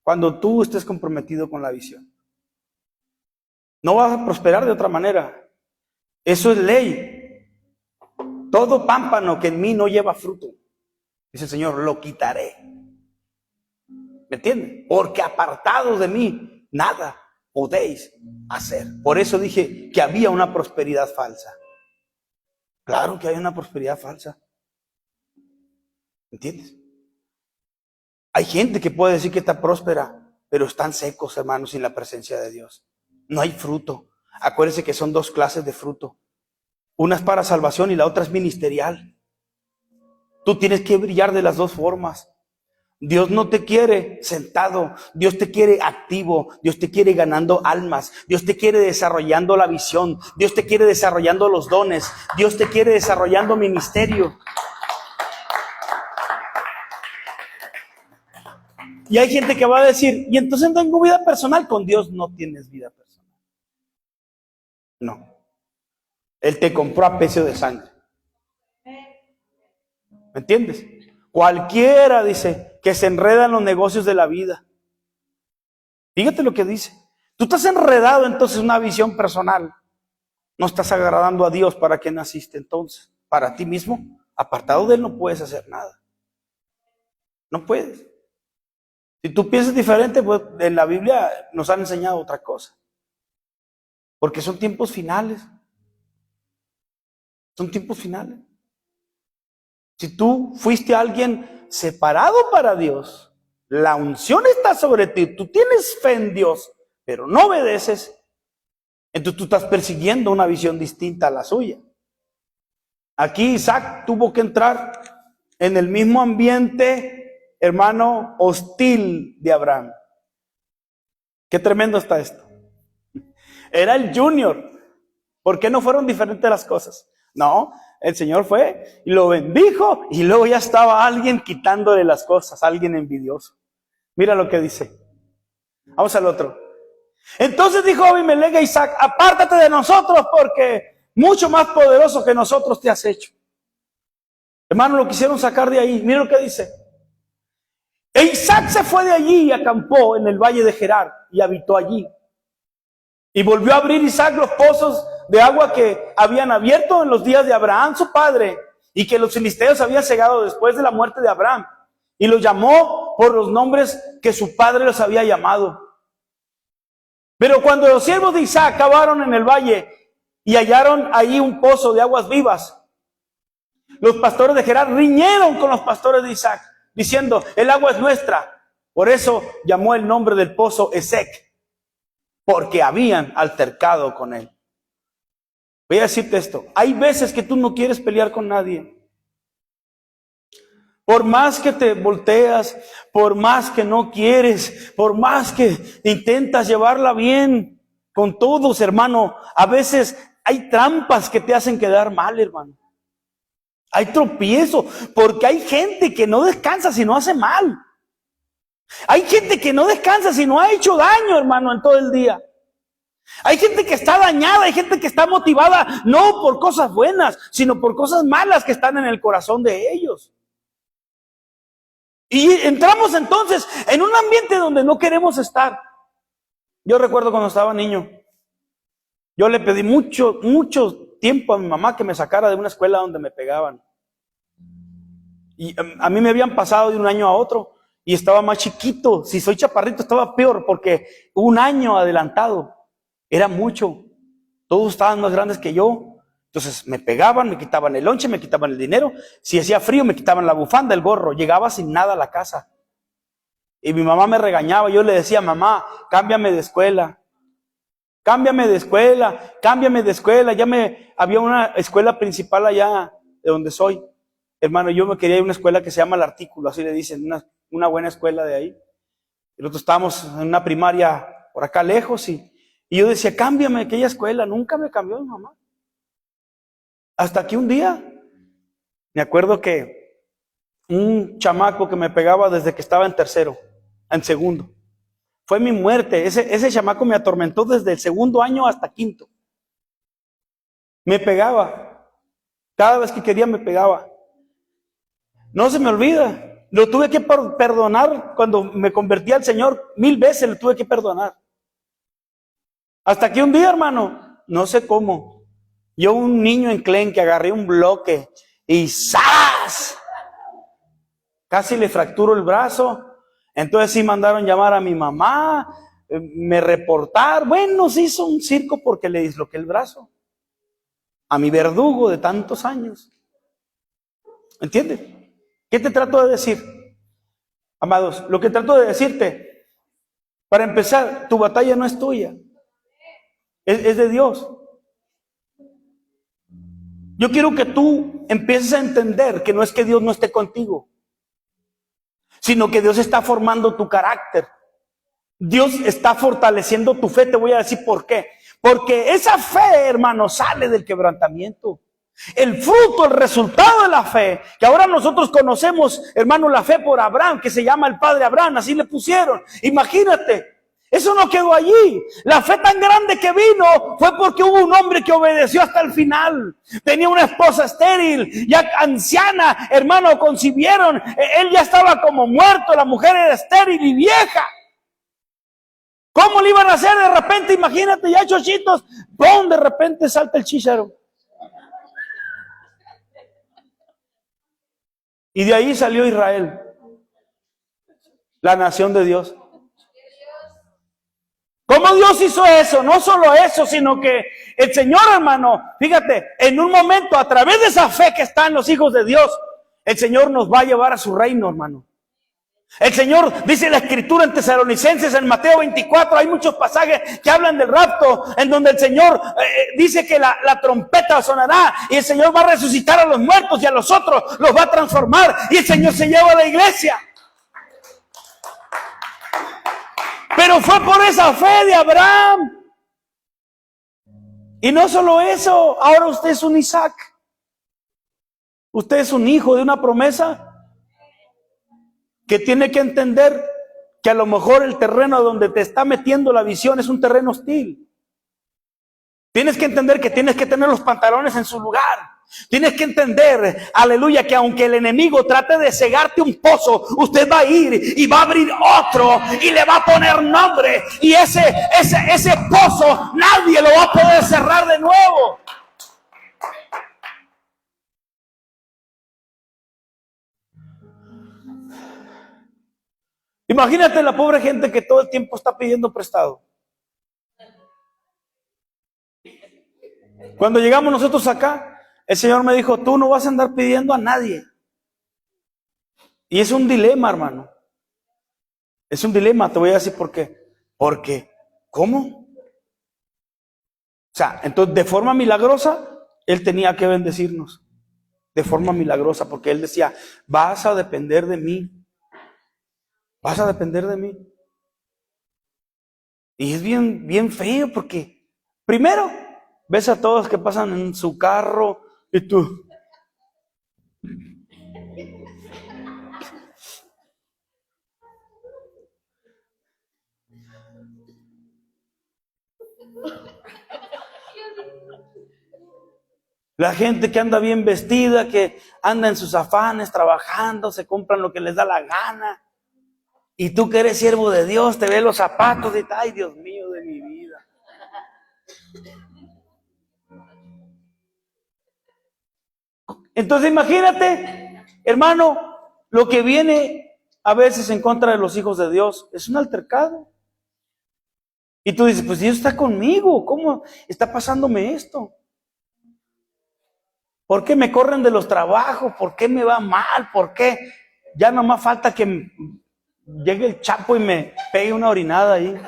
cuando tú estés comprometido con la visión. No vas a prosperar de otra manera. Eso es ley. Todo pámpano que en mí no lleva fruto, dice el Señor, lo quitaré. ¿Me entienden? Porque apartados de mí, nada podéis hacer. Por eso dije que había una prosperidad falsa. Claro que hay una prosperidad falsa. ¿Entiendes? Hay gente que puede decir que está próspera, pero están secos, hermanos, sin la presencia de Dios. No hay fruto. Acuérdense que son dos clases de fruto. Una es para salvación y la otra es ministerial. Tú tienes que brillar de las dos formas. Dios no te quiere sentado, Dios te quiere activo, Dios te quiere ganando almas, Dios te quiere desarrollando la visión, Dios te quiere desarrollando los dones, Dios te quiere desarrollando ministerio. Y hay gente que va a decir, y entonces no tengo vida personal. Con Dios no tienes vida personal. No. Él te compró a precio de sangre. ¿Me entiendes? Cualquiera, dice, que se enreda en los negocios de la vida. Fíjate lo que dice. Tú estás enredado entonces en una visión personal. No estás agradando a Dios. ¿Para qué naciste entonces? Para ti mismo. Apartado de Él no puedes hacer nada. No puedes. Si tú piensas diferente, pues en la Biblia nos han enseñado otra cosa. Porque son tiempos finales. Son tiempos finales. Si tú fuiste alguien separado para Dios, la unción está sobre ti, tú tienes fe en Dios, pero no obedeces, entonces tú estás persiguiendo una visión distinta a la suya. Aquí Isaac tuvo que entrar en el mismo ambiente, hermano, hostil de Abraham. Qué tremendo está esto. Era el junior. ¿Por qué no fueron diferentes las cosas? No, el Señor fue y lo bendijo y luego ya estaba alguien quitándole las cosas, alguien envidioso. Mira lo que dice. Vamos al otro. Entonces dijo Abimelech a Isaac, apártate de nosotros porque mucho más poderoso que nosotros te has hecho. Hermano, lo quisieron sacar de ahí. Mira lo que dice. E Isaac se fue de allí y acampó en el valle de Gerar y habitó allí. Y volvió a abrir Isaac los pozos de agua que habían abierto en los días de Abraham su padre y que los filisteos habían cegado después de la muerte de Abraham. y los llamó por los nombres que su padre los había llamado. Pero cuando los siervos de Isaac acabaron en el valle y hallaron ahí un pozo de aguas vivas, los pastores de Gerar riñeron con los pastores de Isaac, diciendo: el agua es nuestra. Por eso llamó el nombre del pozo Esec, porque habían altercado con él. Voy a decirte esto: hay veces que tú no quieres pelear con nadie. Por más que te volteas, por más que no quieres, por más que intentas llevarla bien con todos, hermano, a veces hay trampas que te hacen quedar mal, hermano. Hay tropiezo, porque hay gente que no descansa si no hace mal. Hay gente que no descansa si no ha hecho daño, hermano, en todo el día. Hay gente que está dañada, hay gente que está motivada no por cosas buenas, sino por cosas malas que están en el corazón de ellos. Y entramos entonces en un ambiente donde no queremos estar. Yo recuerdo cuando estaba niño, yo le pedí mucho tiempo a mi mamá que me sacara de una escuela donde me pegaban. Y a mí me habían pasado de un año a otro y estaba más chiquito. Si soy chaparrito estaba peor porque un año adelantado. Era mucho. Todos estaban más grandes que yo. Entonces me pegaban, me quitaban el lonche, me quitaban el dinero. Si hacía frío me quitaban la bufanda, el gorro. Llegaba sin nada a la casa. Y mi mamá me regañaba. Yo le decía: mamá, cámbiame de escuela. Cámbiame de escuela, cámbiame de escuela. Había una escuela principal allá de donde soy. Hermano, yo me quería ir a una escuela que se llama El Artículo, así le dicen, una buena escuela de ahí. Y nosotros estábamos en una primaria por acá lejos y yo decía: cámbiame de aquella escuela. Nunca me cambió mi mamá. Hasta que un día, me acuerdo que un chamaco que me pegaba desde que estaba en tercero, en segundo, fue mi muerte. Ese chamaco me atormentó desde el segundo año hasta quinto. Me pegaba. Cada vez que quería me pegaba. No se me olvida. Lo tuve que perdonar cuando me convertí al Señor. 1000 veces lo tuve que perdonar. Hasta que un día, hermano, no sé cómo, yo, un niño enclenque, agarré un bloque y ¡zas! Casi le fracturo el brazo. Entonces sí mandaron llamar a mi mamá, me reportaron. Bueno, se hizo un circo porque le disloqué el brazo a mi verdugo de tantos años. ¿Entiendes? ¿Qué te trato de decir? Amados, lo que trato de decirte, para empezar, tu batalla no es tuya, es de Dios. Yo quiero que tú empieces a entender que no es que Dios no esté contigo, sino que Dios está formando tu carácter. Dios está fortaleciendo tu fe. Te voy a decir por qué. Porque esa fe, hermano, sale del quebrantamiento. El fruto, el resultado de la fe, que ahora nosotros conocemos, hermano, la fe por Abraham, que se llama el padre Abraham, así le pusieron. Imagínate, eso no quedó allí. La fe tan grande que vino fue porque hubo un hombre que obedeció hasta el final. Tenía una esposa estéril, ya anciana, hermano, concibieron. Él ya estaba como muerto, la mujer era estéril y vieja. ¿Cómo le iban a hacer de repente? Imagínate, ya chochitos, ¡pum! De repente salta el chícharo. Y de ahí salió Israel, la nación de Dios. ¿Cómo Dios hizo eso? No solo eso, sino que el Señor, hermano, fíjate, en un momento, a través de esa fe que está en los hijos de Dios, el Señor nos va a llevar a su reino, hermano. El Señor, dice la Escritura en Tesalonicenses, en Mateo 24, hay muchos pasajes que hablan del rapto, en donde el Señor dice que la trompeta sonará y el Señor va a resucitar a los muertos y a los otros los va a transformar y el Señor se lleva a la iglesia. Pero fue por esa fe de Abraham. Y no solo eso, ahora usted es un Isaac. Usted es un hijo de una promesa que tiene que entender que a lo mejor el terreno donde te está metiendo la visión es un terreno hostil. Tienes que entender que tienes que tener los pantalones en su lugar. Tienes que entender, aleluya, que aunque el enemigo trate de cegarte un pozo, usted va a ir y va a abrir otro y le va a poner nombre. Y ese pozo nadie lo va a poder cerrar de nuevo. Imagínate la pobre gente que todo el tiempo está pidiendo prestado. Cuando llegamos nosotros acá, el Señor me dijo, tú no vas a andar pidiendo a nadie. Y es un dilema, hermano. Es un dilema, te voy a decir por qué. Porque, ¿cómo? O sea, entonces de forma milagrosa, Él tenía que bendecirnos. De forma milagrosa, porque Él decía, vas a depender de mí. Vas a depender de mí. Y es bien, bien feo, porque primero ves a todos que pasan en su carro y tú. La gente que anda bien vestida, que anda en sus afanes, trabajando, se compran lo que les da la gana. Y tú que eres siervo de Dios, te ves los zapatos y ay, Dios mío de mi vida. Entonces imagínate, hermano, lo que viene a veces en contra de los hijos de Dios es un altercado. Y tú dices, pues Dios está conmigo, ¿cómo está pasándome esto? ¿Por qué me corren de los trabajos? ¿Por qué me va mal? ¿Por qué? Ya nomás falta que llegue el Chapo y me pegue una orinada ahí.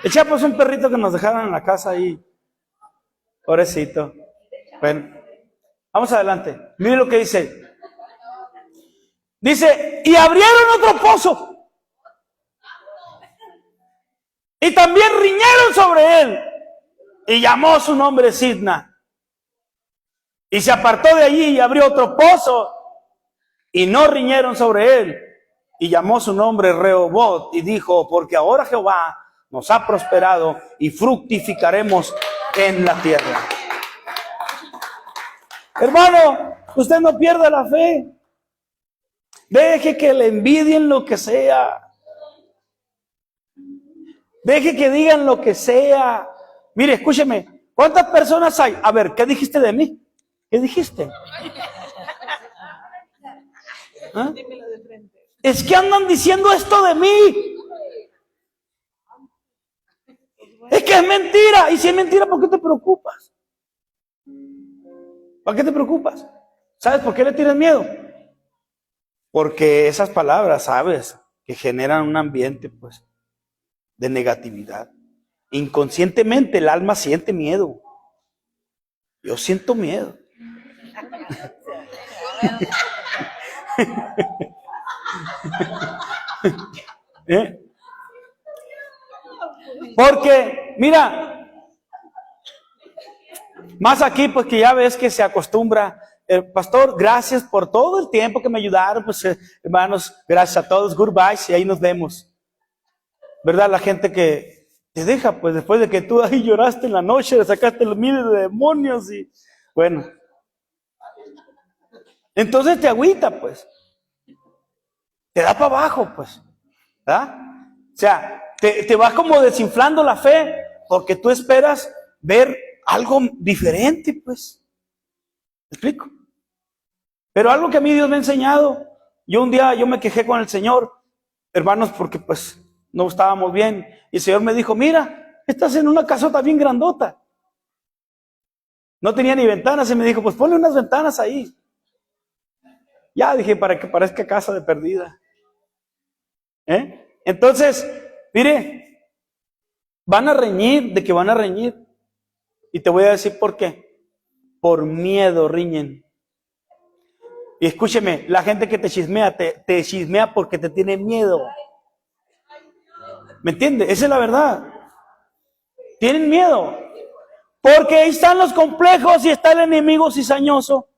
El Chapo es un perrito que nos dejaron en la casa ahí. Pobrecito. Bueno, vamos adelante. Mire lo que dice. Dice, y abrieron otro pozo. Y también riñeron sobre él. Y llamó su nombre Sidna. Y se apartó de allí y abrió otro pozo. Y no riñeron sobre él. Y llamó su nombre Rehoboth. Y dijo, porque ahora Jehová nos ha prosperado y fructificaremos en la tierra. Hermano, usted no pierda la fe. Deje que le envidien lo que sea. Deje que digan lo que sea. Mire, escúcheme. ¿Cuántas personas hay? A ver, ¿qué dijiste de mí? ¿Qué dijiste? ¿Ah? Es que andan diciendo esto de mí. Es que es mentira. Y si es mentira, ¿por qué te preocupas? ¿Para qué te preocupas? ¿Sabes por qué le tienes miedo? Porque esas palabras, ¿sabes? Que generan un ambiente, pues, de negatividad. Inconscientemente el alma siente miedo. Yo siento miedo. ¿Eh? Porque, mira, más aquí, pues que ya ves que se acostumbra. Pastor, gracias por todo el tiempo que me ayudaron. Pues hermanos, gracias a todos. Goodbye, y ahí nos vemos. ¿Verdad? La gente que te deja, pues después de que tú ahí lloraste en la noche, le sacaste los miles de demonios y bueno. Entonces te agüita, pues. Te da para abajo, pues. ¿Verdad? O sea, te vas como desinflando la fe porque tú esperas ver algo diferente, pues. ¿Me explico? Pero algo que a mí Dios me ha enseñado, un día yo me quejé con el Señor, hermanos, porque pues no estábamos bien. Y el Señor me dijo, mira, estás en una casota bien grandota. No tenía ni ventanas y me dijo, pues ponle unas ventanas ahí. Ya dije, para que parezca casa de perdida. Entonces, mire, van a reñir, de que van a reñir. Y te voy a decir por qué. Por miedo riñen. Y escúcheme, la gente que te chismea, te chismea porque te tiene miedo. ¿Me entiendes? Esa es la verdad. Tienen miedo. Porque ahí están los complejos y está el enemigo cizañoso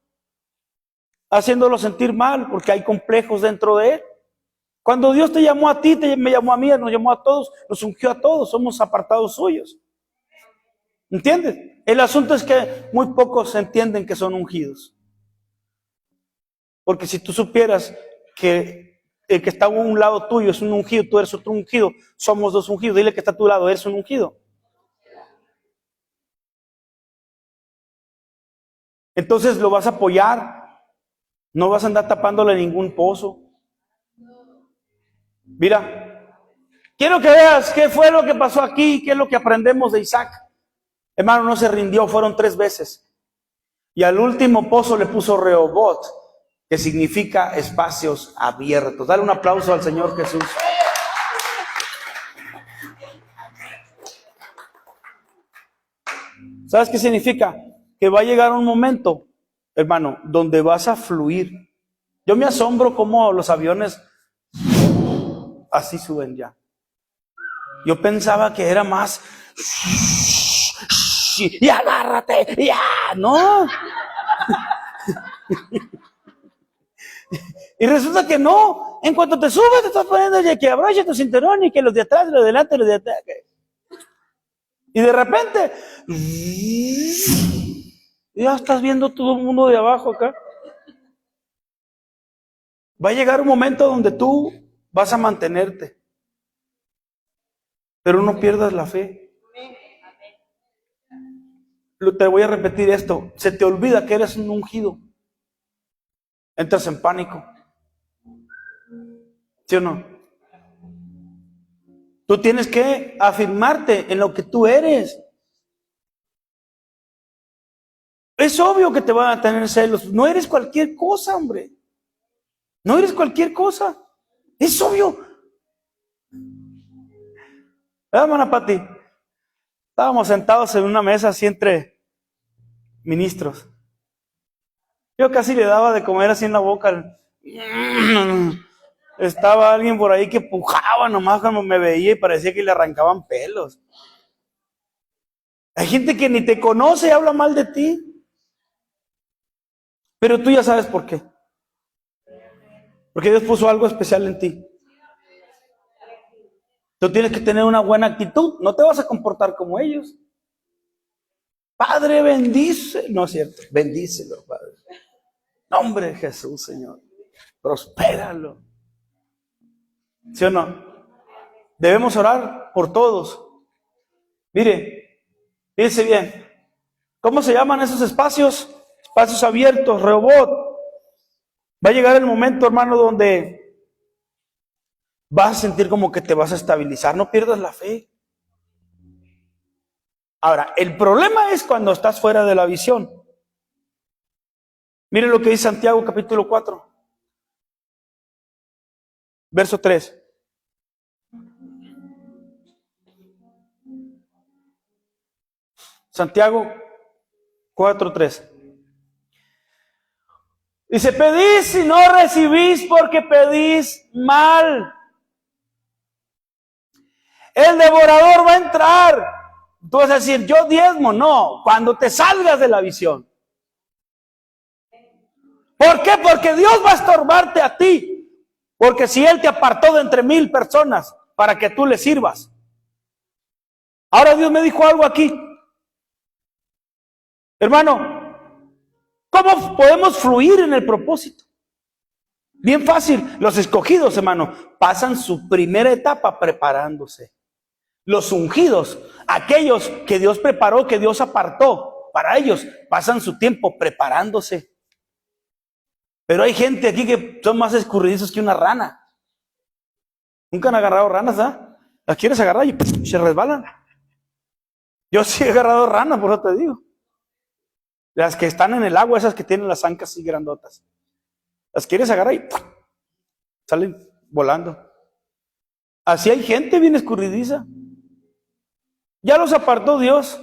haciéndolo sentir mal porque hay complejos dentro de él. Cuando Dios te llamó a ti, me llamó a mí, nos llamó a todos, nos ungió a todos, somos apartados suyos. ¿Entiendes? El asunto es que muy pocos entienden que son ungidos. Porque si tú supieras que el que está a un lado tuyo es un ungido, tú eres otro ungido, somos dos ungidos, dile que está a tu lado, eres un ungido. Entonces lo vas a apoyar, no vas a andar tapándole ningún pozo. Mira, quiero que veas qué fue lo que pasó aquí, qué es lo que aprendemos de Isaac. Hermano, no se rindió, fueron 3 veces. Y al último pozo le puso Rehobot, que significa espacios abiertos. Dale un aplauso al Señor Jesús. ¿Sabes qué significa? Que va a llegar un momento, hermano, donde vas a fluir. Yo me asombro cómo los aviones así suben ya. Yo pensaba que era más y agárrate, ya, no. Y resulta que no. En cuanto te subes, te estás poniendo ya que abrocha tu cinturón y que los de atrás, los de adelante, los de atrás. Y de repente, ya estás viendo todo el mundo de abajo acá. Va a llegar un momento donde tú vas a mantenerte, pero no pierdas la fe. Te voy a repetir esto. Se te olvida que eres un ungido. Entras en pánico. ¿Sí o no? Tú tienes que afirmarte en lo que tú eres. Es obvio que te van a tener celos. No eres cualquier cosa, hombre. No eres cualquier cosa. Es obvio. Hermana Pati, estábamos sentados en una mesa así entre ministros. Yo casi le daba de comer así en la boca. Estaba alguien por ahí que pujaba nomás cuando me veía y parecía que le arrancaban pelos. Hay gente que ni te conoce y habla mal de ti. Pero tú ya sabes por qué. Porque Dios puso algo especial en ti. Tú tienes que tener una buena actitud. No te vas a comportar como ellos. Padre, bendice. No es cierto. Bendícelo, Padre. Nombre de Jesús, Señor. Prospéralo. ¿Sí o no? Debemos orar por todos. Mire, fíjense bien. ¿Cómo se llaman esos espacios? Espacios abiertos, Rehobot. Va a llegar el momento, hermano, donde vas a sentir como que te vas a estabilizar. No pierdas la fe. Ahora, el problema es cuando estás fuera de la visión. Mire lo que dice Santiago capítulo 4. Verso 3. Santiago 4:3. Dice, pedís y no recibís porque pedís mal. El devorador va a entrar. Tú vas a decir, yo diezmo. No, cuando te salgas de la visión. ¿Por qué? Porque Dios va a estorbarte a ti. Porque si Él te apartó de entre 1000 personas para que tú le sirvas. Ahora Dios me dijo algo aquí. Hermano, ¿cómo podemos fluir en el propósito? Bien fácil. Los escogidos, hermano, pasan su primera etapa preparándose. Los ungidos, aquellos que Dios preparó, que Dios apartó, para ellos pasan su tiempo preparándose. Pero hay gente aquí que son más escurridizos que una rana. ¿Nunca han agarrado ranas, ah? Las quieres agarrar y se resbalan. Yo sí he agarrado ranas, por eso te digo. Las que están en el agua, esas que tienen las ancas así grandotas. Las quieres agarrar y salen volando. Así hay gente bien escurridiza. Ya los apartó Dios.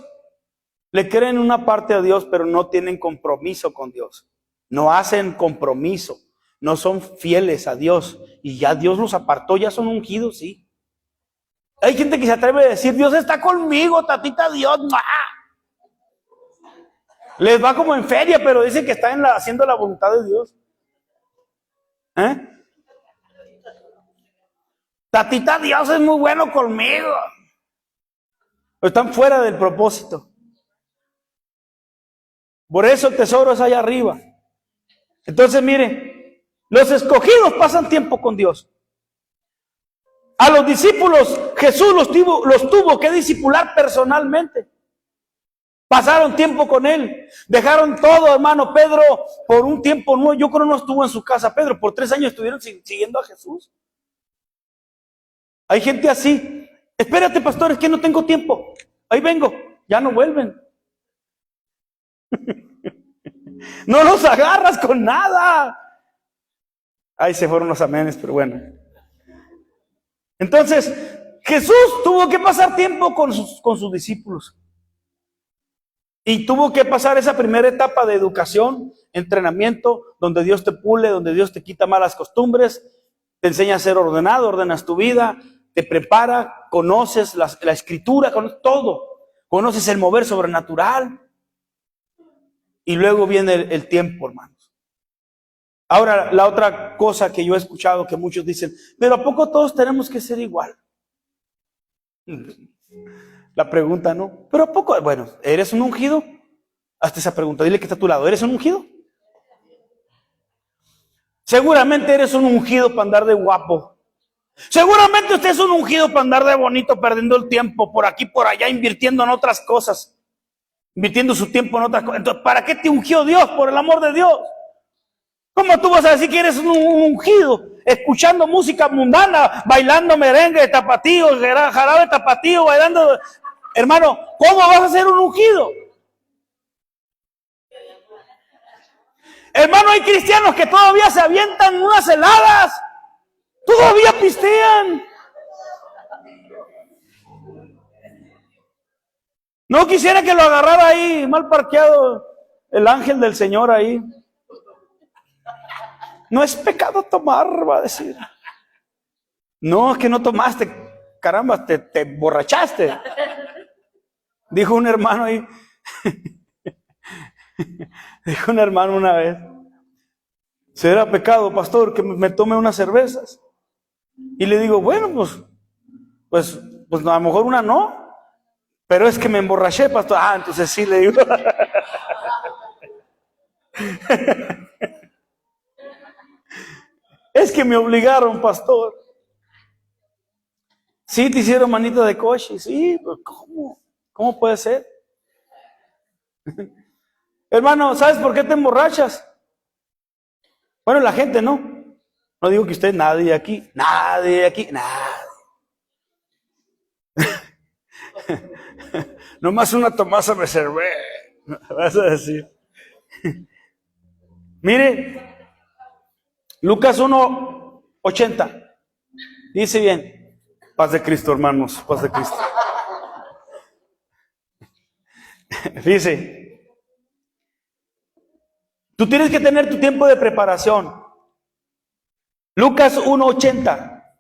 Le creen una parte a Dios, pero no tienen compromiso con Dios. No hacen compromiso. No son fieles a Dios. Y ya Dios los apartó, ya son ungidos, sí. Hay gente que se atreve a decir, Dios está conmigo, tatita Dios. ¡Mua! Les va como en feria, pero dicen que están haciendo la voluntad de Dios. Tatita Dios es muy bueno conmigo. Pero están fuera del propósito. Por eso el tesoro es allá arriba. Entonces, mire, los escogidos pasan tiempo con Dios. A los discípulos Jesús los tuvo que discipular personalmente. Pasaron tiempo con Él. Dejaron todo, hermano. Pedro, por un tiempo, no, yo creo no estuvo en su casa. Pedro, por 3 años estuvieron siguiendo a Jesús. Hay gente así. Espérate, pastor, es que no tengo tiempo. Ahí vengo. Ya no vuelven. No los agarras con nada. Ahí se fueron los amenes, pero bueno. Entonces, Jesús tuvo que pasar tiempo con sus discípulos. Y tuvo que pasar esa primera etapa de educación, entrenamiento, donde Dios te pule, donde Dios te quita malas costumbres, te enseña a ser ordenado, ordenas tu vida, te prepara, conoces la escritura, conoces todo, conoces el mover sobrenatural. Y luego viene el tiempo, hermanos. Ahora, la otra cosa que yo he escuchado que muchos dicen, pero ¿a poco todos tenemos que ser igual? La pregunta, ¿no? Pero ¿a poco? Bueno, ¿eres un ungido? Hazte esa pregunta, dile que está a tu lado, ¿eres un ungido? Seguramente eres un ungido para andar de guapo. Seguramente usted es un ungido para andar de bonito, perdiendo el tiempo por aquí, por allá, invirtiendo en otras cosas. Invirtiendo su tiempo en otras cosas. Entonces, ¿para qué te ungió Dios? Por el amor de Dios. ¿Cómo tú vas a decir que eres un ungido? Escuchando música mundana, bailando merengue de tapatío, jarabe de tapatío, bailando. Hermano, ¿cómo vas a ser un ungido? Hermano, hay cristianos que todavía se avientan unas heladas. Todavía pistean. No quisiera que lo agarrara ahí, mal parqueado, el ángel del Señor ahí. No es pecado tomar, va a decir. No, es que no tomaste, caramba, te borrachaste. Dijo un hermano ahí. Dijo un hermano una vez: ¿será pecado, pastor, que me tome unas cervezas? Y le digo, bueno, pues a lo mejor una no, pero es que me emborraché, pastor. Ah, entonces sí, le digo. Es que me obligaron, pastor. Sí, te hicieron manita de coche. Sí, pero ¿cómo? ¿Cómo puede ser? Hermano, ¿sabes por qué te emborrachas? Bueno, la gente no. No digo que usted, nadie aquí, nadie. Nomás una tomasa me servé. Vas a decir. Mire, Lucas 1:80. Dice bien. Paz de Cristo, hermanos, paz de Cristo. Dice, tú tienes que tener tu tiempo de preparación. Lucas 1:80.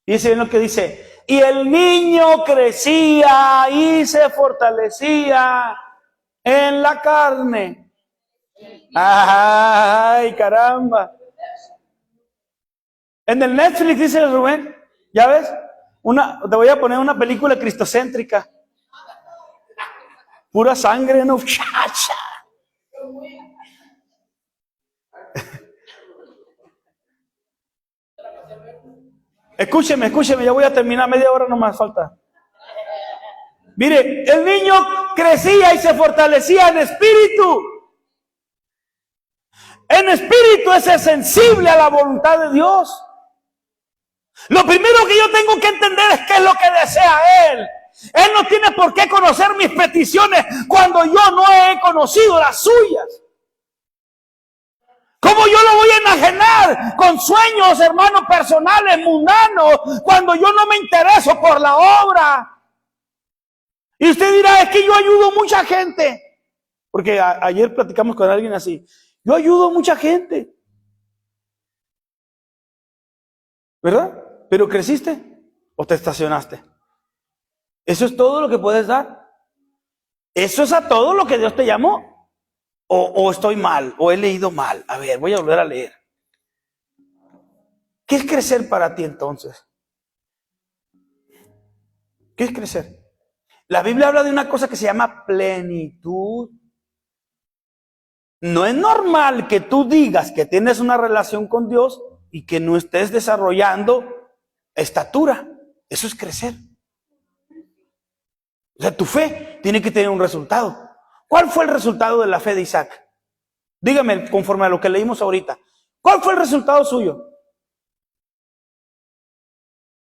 Dice bien lo que dice. Y el niño crecía y se fortalecía en la carne. Ay, caramba. En el Netflix dice Rubén, ¿ya ves? Te voy a poner una película cristocéntrica. Pura sangre, no. Escúcheme, ya voy a terminar, media hora nomás falta. Mire, el niño crecía y se fortalecía en espíritu. En espíritu es sensible a la voluntad de Dios. Lo primero que yo tengo que entender es qué es lo que desea Él. Él no tiene por qué conocer mis peticiones cuando yo no he conocido las suyas. ¿Cómo yo lo voy a enajenar con sueños, hermanos, personales, mundanos, cuando yo no me intereso por la obra? Y usted dirá, es que yo ayudo a mucha gente. Porque ayer platicamos con alguien así. Yo ayudo a mucha gente. ¿Verdad? ¿Pero creciste o te estacionaste? ¿Eso es todo lo que puedes dar? ¿Eso es a todo lo que Dios te llamó? ¿O estoy mal? ¿O he leído mal? A ver, voy a volver a leer. ¿Qué es crecer para ti entonces? ¿Qué es crecer? La Biblia habla de una cosa que se llama plenitud. No es normal que tú digas que tienes una relación con Dios y que no estés desarrollando estatura. Eso es crecer. O sea, tu fe tiene que tener un resultado. ¿Cuál fue el resultado de la fe de Isaac? Dígame, conforme a lo que leímos ahorita. ¿Cuál fue el resultado suyo?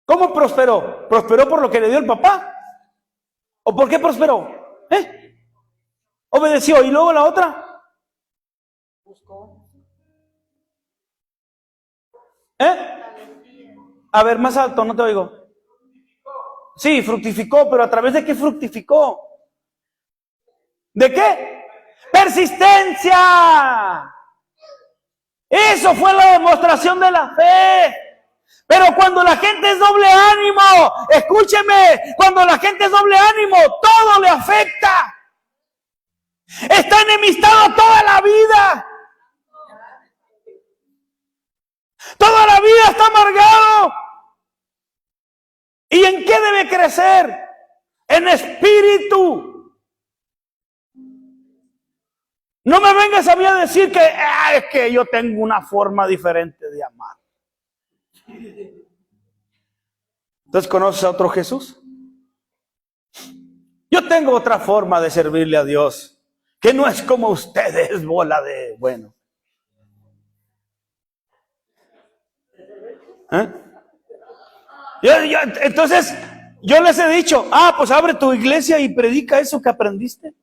¿Cómo prosperó? ¿Prosperó por lo que le dio el papá? ¿O por qué prosperó? Obedeció. ¿Y luego la otra? A ver, más alto, no te oigo. Sí, fructificó, pero ¿a través de qué fructificó? ¿De qué? Persistencia. Eso fue la demostración de la fe. Pero cuando la gente es doble ánimo, escúcheme, cuando la gente es doble ánimo, todo le afecta. Está enemistado toda la vida. Toda la vida está amargado. ¿Y en qué debe crecer? En espíritu. No me vengas a mí a decir que es que yo tengo una forma diferente de amar. Entonces, ¿conoces a otro Jesús? Yo tengo otra forma de servirle a Dios, que no es como ustedes, bola de bueno. Entonces, yo les he dicho, pues abre tu iglesia y predica eso que aprendiste.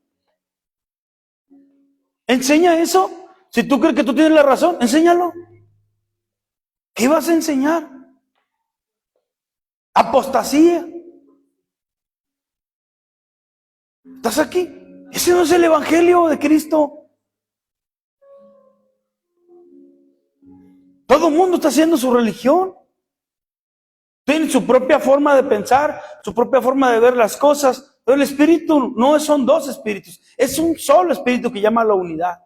Enseña eso. Si tú crees que tú tienes la razón, enséñalo. ¿Qué vas a enseñar? Apostasía. ¿Estás aquí? Ese no es el evangelio de Cristo. Todo el mundo está haciendo su religión. Tienen su propia forma de pensar, su propia forma de ver las cosas. Pero el espíritu no son dos espíritus, es un solo espíritu que llama a la unidad.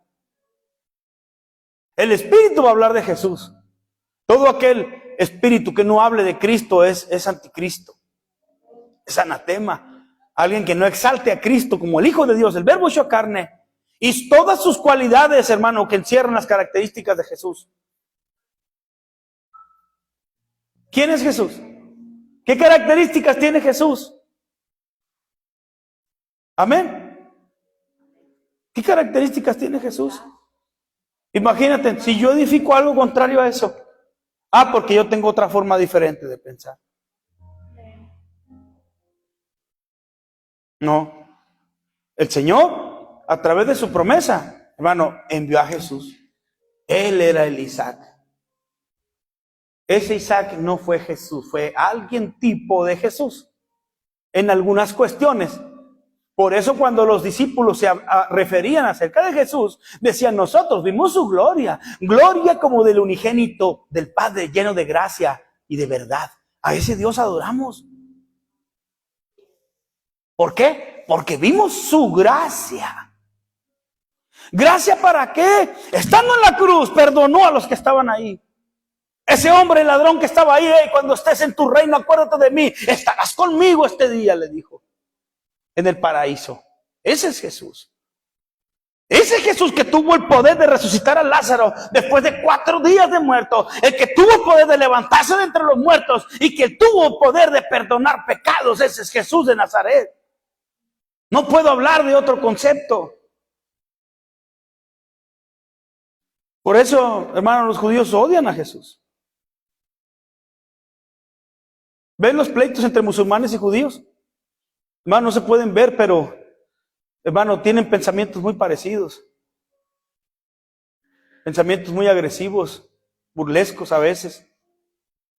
El espíritu va a hablar de Jesús. Todo aquel espíritu que no hable de Cristo es anticristo, es anatema. Alguien que no exalte a Cristo como el Hijo de Dios, el Verbo hecho carne, y todas sus cualidades, hermano, que encierran las características de Jesús. ¿Quién es Jesús? ¿Qué características tiene Jesús? Amén. ¿Qué características tiene Jesús? Imagínate, si yo edifico algo contrario a eso. Porque yo tengo otra forma diferente de pensar. No. El Señor, a través de su promesa, hermano, envió a Jesús. Él era el Isaac. Ese Isaac no fue Jesús, fue alguien tipo de Jesús en algunas cuestiones. Por eso cuando los discípulos se referían acerca de Jesús, decían: nosotros vimos su gloria, gloria como del unigénito del Padre, lleno de gracia y de verdad. A ese Dios adoramos. ¿Por qué? Porque vimos su gracia. ¿Gracia para qué? Estando en la cruz, perdonó a los que estaban ahí. Ese hombre, el ladrón que estaba ahí: cuando estés en tu reino, acuérdate de mí, estarás conmigo este día, le dijo, en el paraíso. Ese es Jesús. Ese Jesús que tuvo el poder de resucitar a Lázaro después de 4 días de muerto, el que tuvo el poder de levantarse de entre los muertos y que tuvo el poder de perdonar pecados. Ese es Jesús de Nazaret. No puedo hablar de otro concepto. Por eso, hermanos, los judíos odian a Jesús. ¿Ven los pleitos entre musulmanes y judíos? Hermano, no se pueden ver, pero, hermano, tienen pensamientos muy parecidos. Pensamientos muy agresivos, burlescos a veces,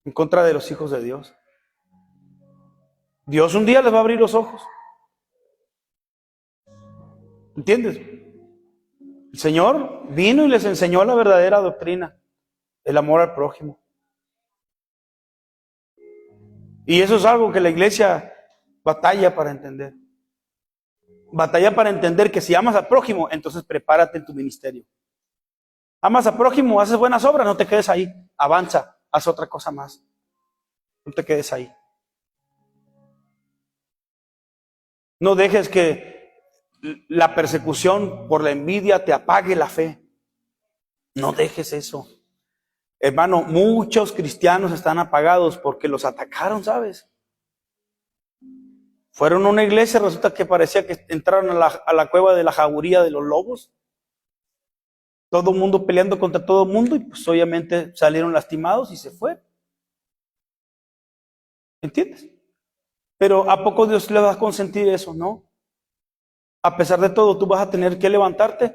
en contra de los hijos de Dios. Dios un día les va a abrir los ojos. ¿Entiendes? El Señor vino y les enseñó la verdadera doctrina, el amor al prójimo. Y eso es algo que la iglesia batalla para entender. Batalla para entender que si amas al prójimo, entonces prepárate en tu ministerio. Amas al prójimo, haces buenas obras, no te quedes ahí. Avanza, haz otra cosa más. No te quedes ahí. No dejes que la persecución por la envidia te apague la fe. No dejes eso. Hermano, muchos cristianos están apagados porque los atacaron, ¿sabes? Fueron a una iglesia, resulta que parecía que entraron a la cueva de la jauría de los lobos. Todo el mundo peleando contra todo el mundo y pues obviamente salieron lastimados y se fue. ¿Entiendes? Pero ¿a poco Dios le va a consentir eso? No. A pesar de todo, tú vas a tener que levantarte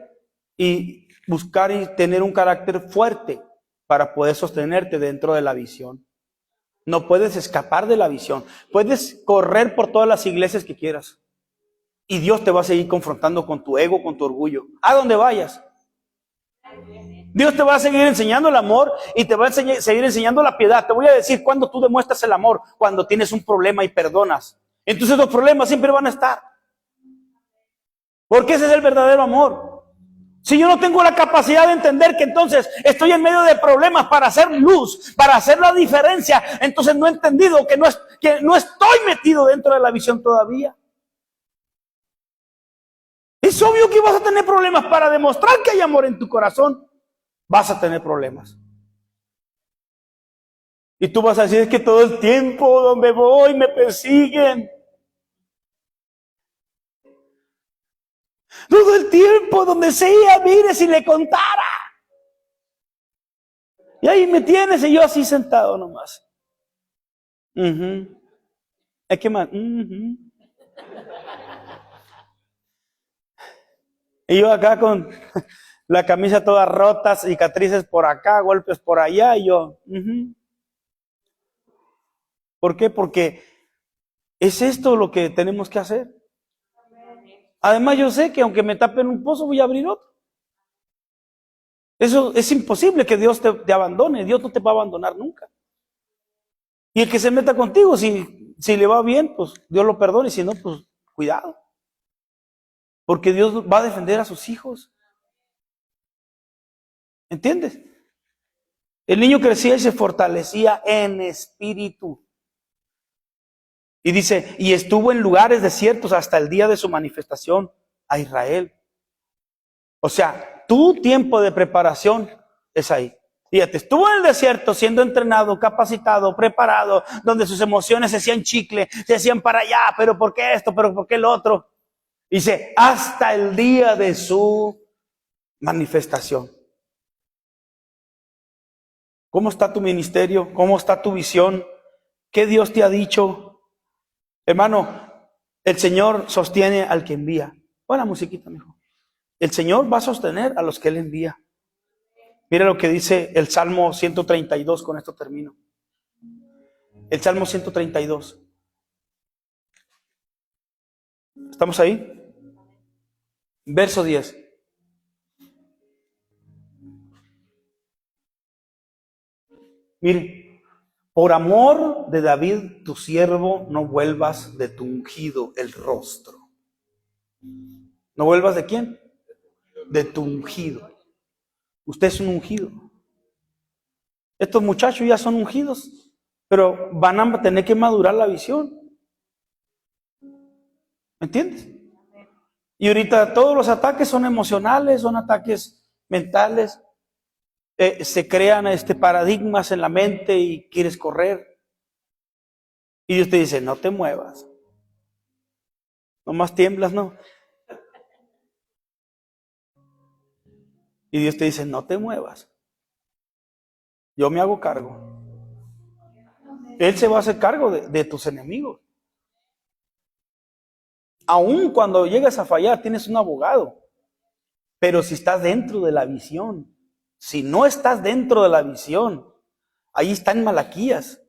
y buscar y tener un carácter fuerte para poder sostenerte dentro de la visión. No puedes escapar de la visión. Puedes correr por todas las iglesias que quieras. Y Dios te va a seguir confrontando con tu ego, con tu orgullo. A donde vayas. Dios te va a seguir enseñando el amor y te va a seguir enseñando la piedad. Te voy a decir cuando tú demuestras el amor, cuando tienes un problema y perdonas. Entonces los problemas siempre van a estar. Porque ese es el verdadero amor. Si yo no tengo la capacidad de entender que entonces estoy en medio de problemas para hacer luz, para hacer la diferencia, entonces no he entendido que no estoy metido dentro de la visión todavía. Es obvio que vas a tener problemas para demostrar que hay amor en tu corazón. Vas a tener problemas. Y tú vas a decir, es que todo el tiempo donde voy me persiguen. Todo el tiempo donde sea, mire si le contara. Y ahí me tienes y yo así sentado nomás. Es que más. Y yo acá con la camisa toda rota, cicatrices por acá, golpes por allá, y yo. ¿Por qué? Porque es esto lo que tenemos que hacer. Además yo sé que aunque me tapen un pozo voy a abrir otro. Eso es imposible que Dios te abandone. Dios no te va a abandonar nunca. Y el que se meta contigo, si le va bien, pues Dios lo perdona, y si no, pues cuidado. Porque Dios va a defender a sus hijos. ¿Entiendes? El niño crecía y se fortalecía en espíritu. Y dice, y estuvo en lugares desiertos hasta el día de su manifestación a Israel. O sea, tu tiempo de preparación es ahí. Fíjate, estuvo en el desierto siendo entrenado, capacitado, preparado, donde sus emociones se hacían chicle, se hacían para allá, pero ¿por qué esto? ¿Pero por qué el otro? Dice, hasta el día de su manifestación. ¿Cómo está tu ministerio? ¿Cómo está tu visión? ¿Qué Dios te ha dicho? Hermano, el Señor sostiene al que envía. Pon la musiquita, mijo. El Señor va a sostener a los que Él envía. Mira lo que dice el Salmo 132, con esto termino. El Salmo 132. ¿Estamos ahí? Verso 10. Mire. Por amor de David, tu siervo, no vuelvas de tu ungido el rostro. ¿No vuelvas de quién? De tu ungido. Usted es un ungido. Estos muchachos ya son ungidos, pero van a tener que madurar la visión. ¿Me entiendes? Y ahorita todos los ataques son emocionales, son ataques mentales. Se crean paradigmas en la mente y quieres correr. Y Dios te dice, no te muevas. Nomás tiemblas, ¿no? Y Dios te dice, no te muevas. Yo me hago cargo. Él se va a hacer cargo de tus enemigos. Aún cuando llegues a fallar, tienes un abogado. Pero si estás dentro de la visión, si no estás dentro de la visión, ahí está en Malaquías.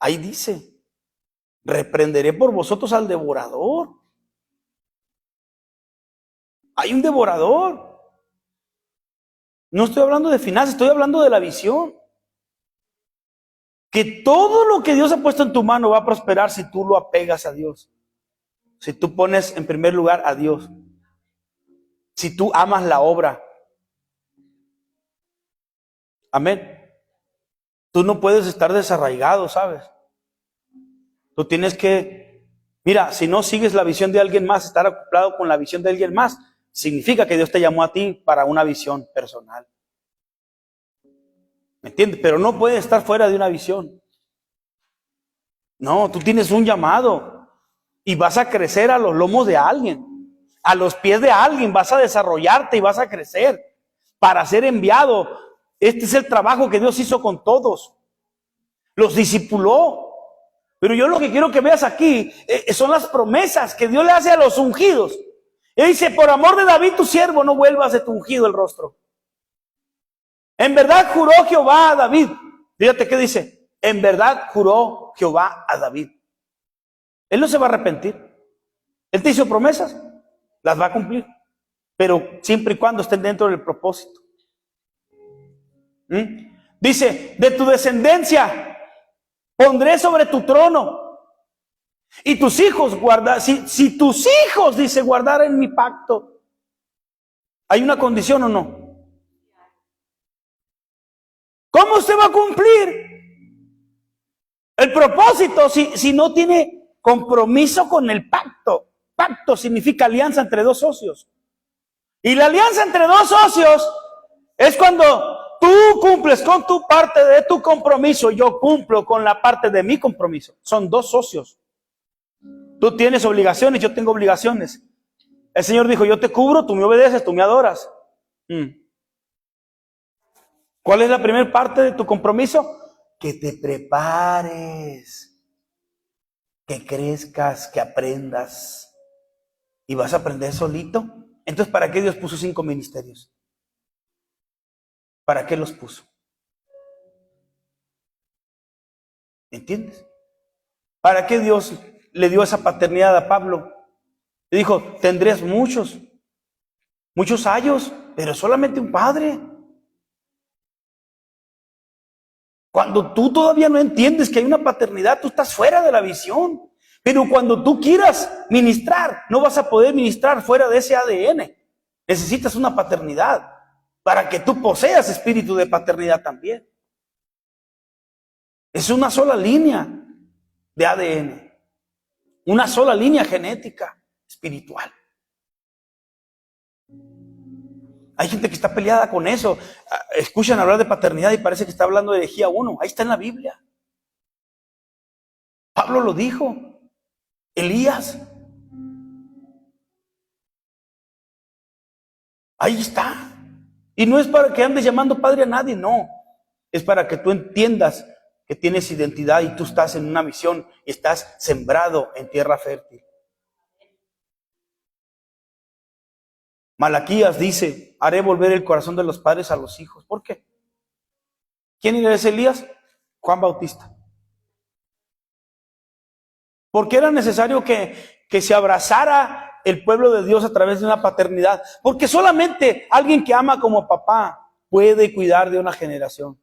Ahí dice, reprenderé por vosotros al devorador. Hay un devorador. No estoy hablando de finanzas, estoy hablando de la visión. Que todo lo que Dios ha puesto en tu mano va a prosperar si tú lo apegas a Dios. Si tú pones en primer lugar a Dios. Si tú amas la obra. Amén. Tú no puedes estar desarraigado, ¿sabes? Tú tienes que, mira, si no sigues la visión de alguien más, estar acoplado con la visión de alguien más, significa que Dios te llamó a ti para una visión personal. ¿Me entiendes? Pero no puedes estar fuera de una visión. No, tú tienes un llamado y vas a crecer a los lomos de alguien, a los pies de alguien, vas a desarrollarte y vas a crecer para ser enviado. Este es el trabajo que Dios hizo con todos. Los discipuló. Pero yo lo que quiero que veas aquí son las promesas que Dios le hace a los ungidos. Él dice, por amor de David tu siervo, no vuelvas de tu ungido el rostro. En verdad juró Jehová a David. Fíjate qué dice. En verdad juró Jehová a David. Él no se va a arrepentir. Él te hizo promesas, las va a cumplir. Pero siempre y cuando estén dentro del propósito. Dice, de tu descendencia pondré sobre tu trono. Y tus hijos si tus hijos, dice, guardaren mi pacto. ¿Hay una condición o no? ¿Cómo usted va a cumplir el propósito si no tiene compromiso con el pacto? Pacto significa alianza entre dos socios. Y la alianza entre dos socios es cuando tú cumples con tu parte de tu compromiso, yo cumplo con la parte de mi compromiso. Son dos socios. Tú tienes obligaciones, yo tengo obligaciones. El Señor dijo, yo te cubro, tú me obedeces, tú me adoras. ¿Cuál es la primera parte de tu compromiso? Que te prepares, que crezcas, que aprendas. ¿Y vas a aprender solito? Entonces, ¿para qué Dios puso 5 ministerios? ¿Para qué los puso? ¿Entiendes? ¿Para qué Dios le dio esa paternidad a Pablo? Le dijo, tendrías muchos años, pero solamente un padre. Cuando tú todavía no entiendes que hay una paternidad, tú estás fuera de la visión. Pero cuando tú quieras ministrar, no vas a poder ministrar fuera de ese ADN. Necesitas una paternidad para que tú poseas espíritu de paternidad también. Es una sola línea de ADN. Una sola línea genética, espiritual. Hay gente que está peleada con eso. Escuchan hablar de paternidad y parece que está hablando de herejía uno. Ahí está en la Biblia. Pablo lo dijo. Elías. Ahí está. Y no es para que andes llamando padre a nadie, no. Es para que tú entiendas que tienes identidad y tú estás en una misión y estás sembrado en tierra fértil. Malaquías dice, haré volver el corazón de los padres a los hijos. ¿Por qué? ¿Quién es Elías? Juan Bautista. Porque era necesario que se abrazara el pueblo de Dios a través de una paternidad. Porque solamente alguien que ama como papá puede cuidar de una generación.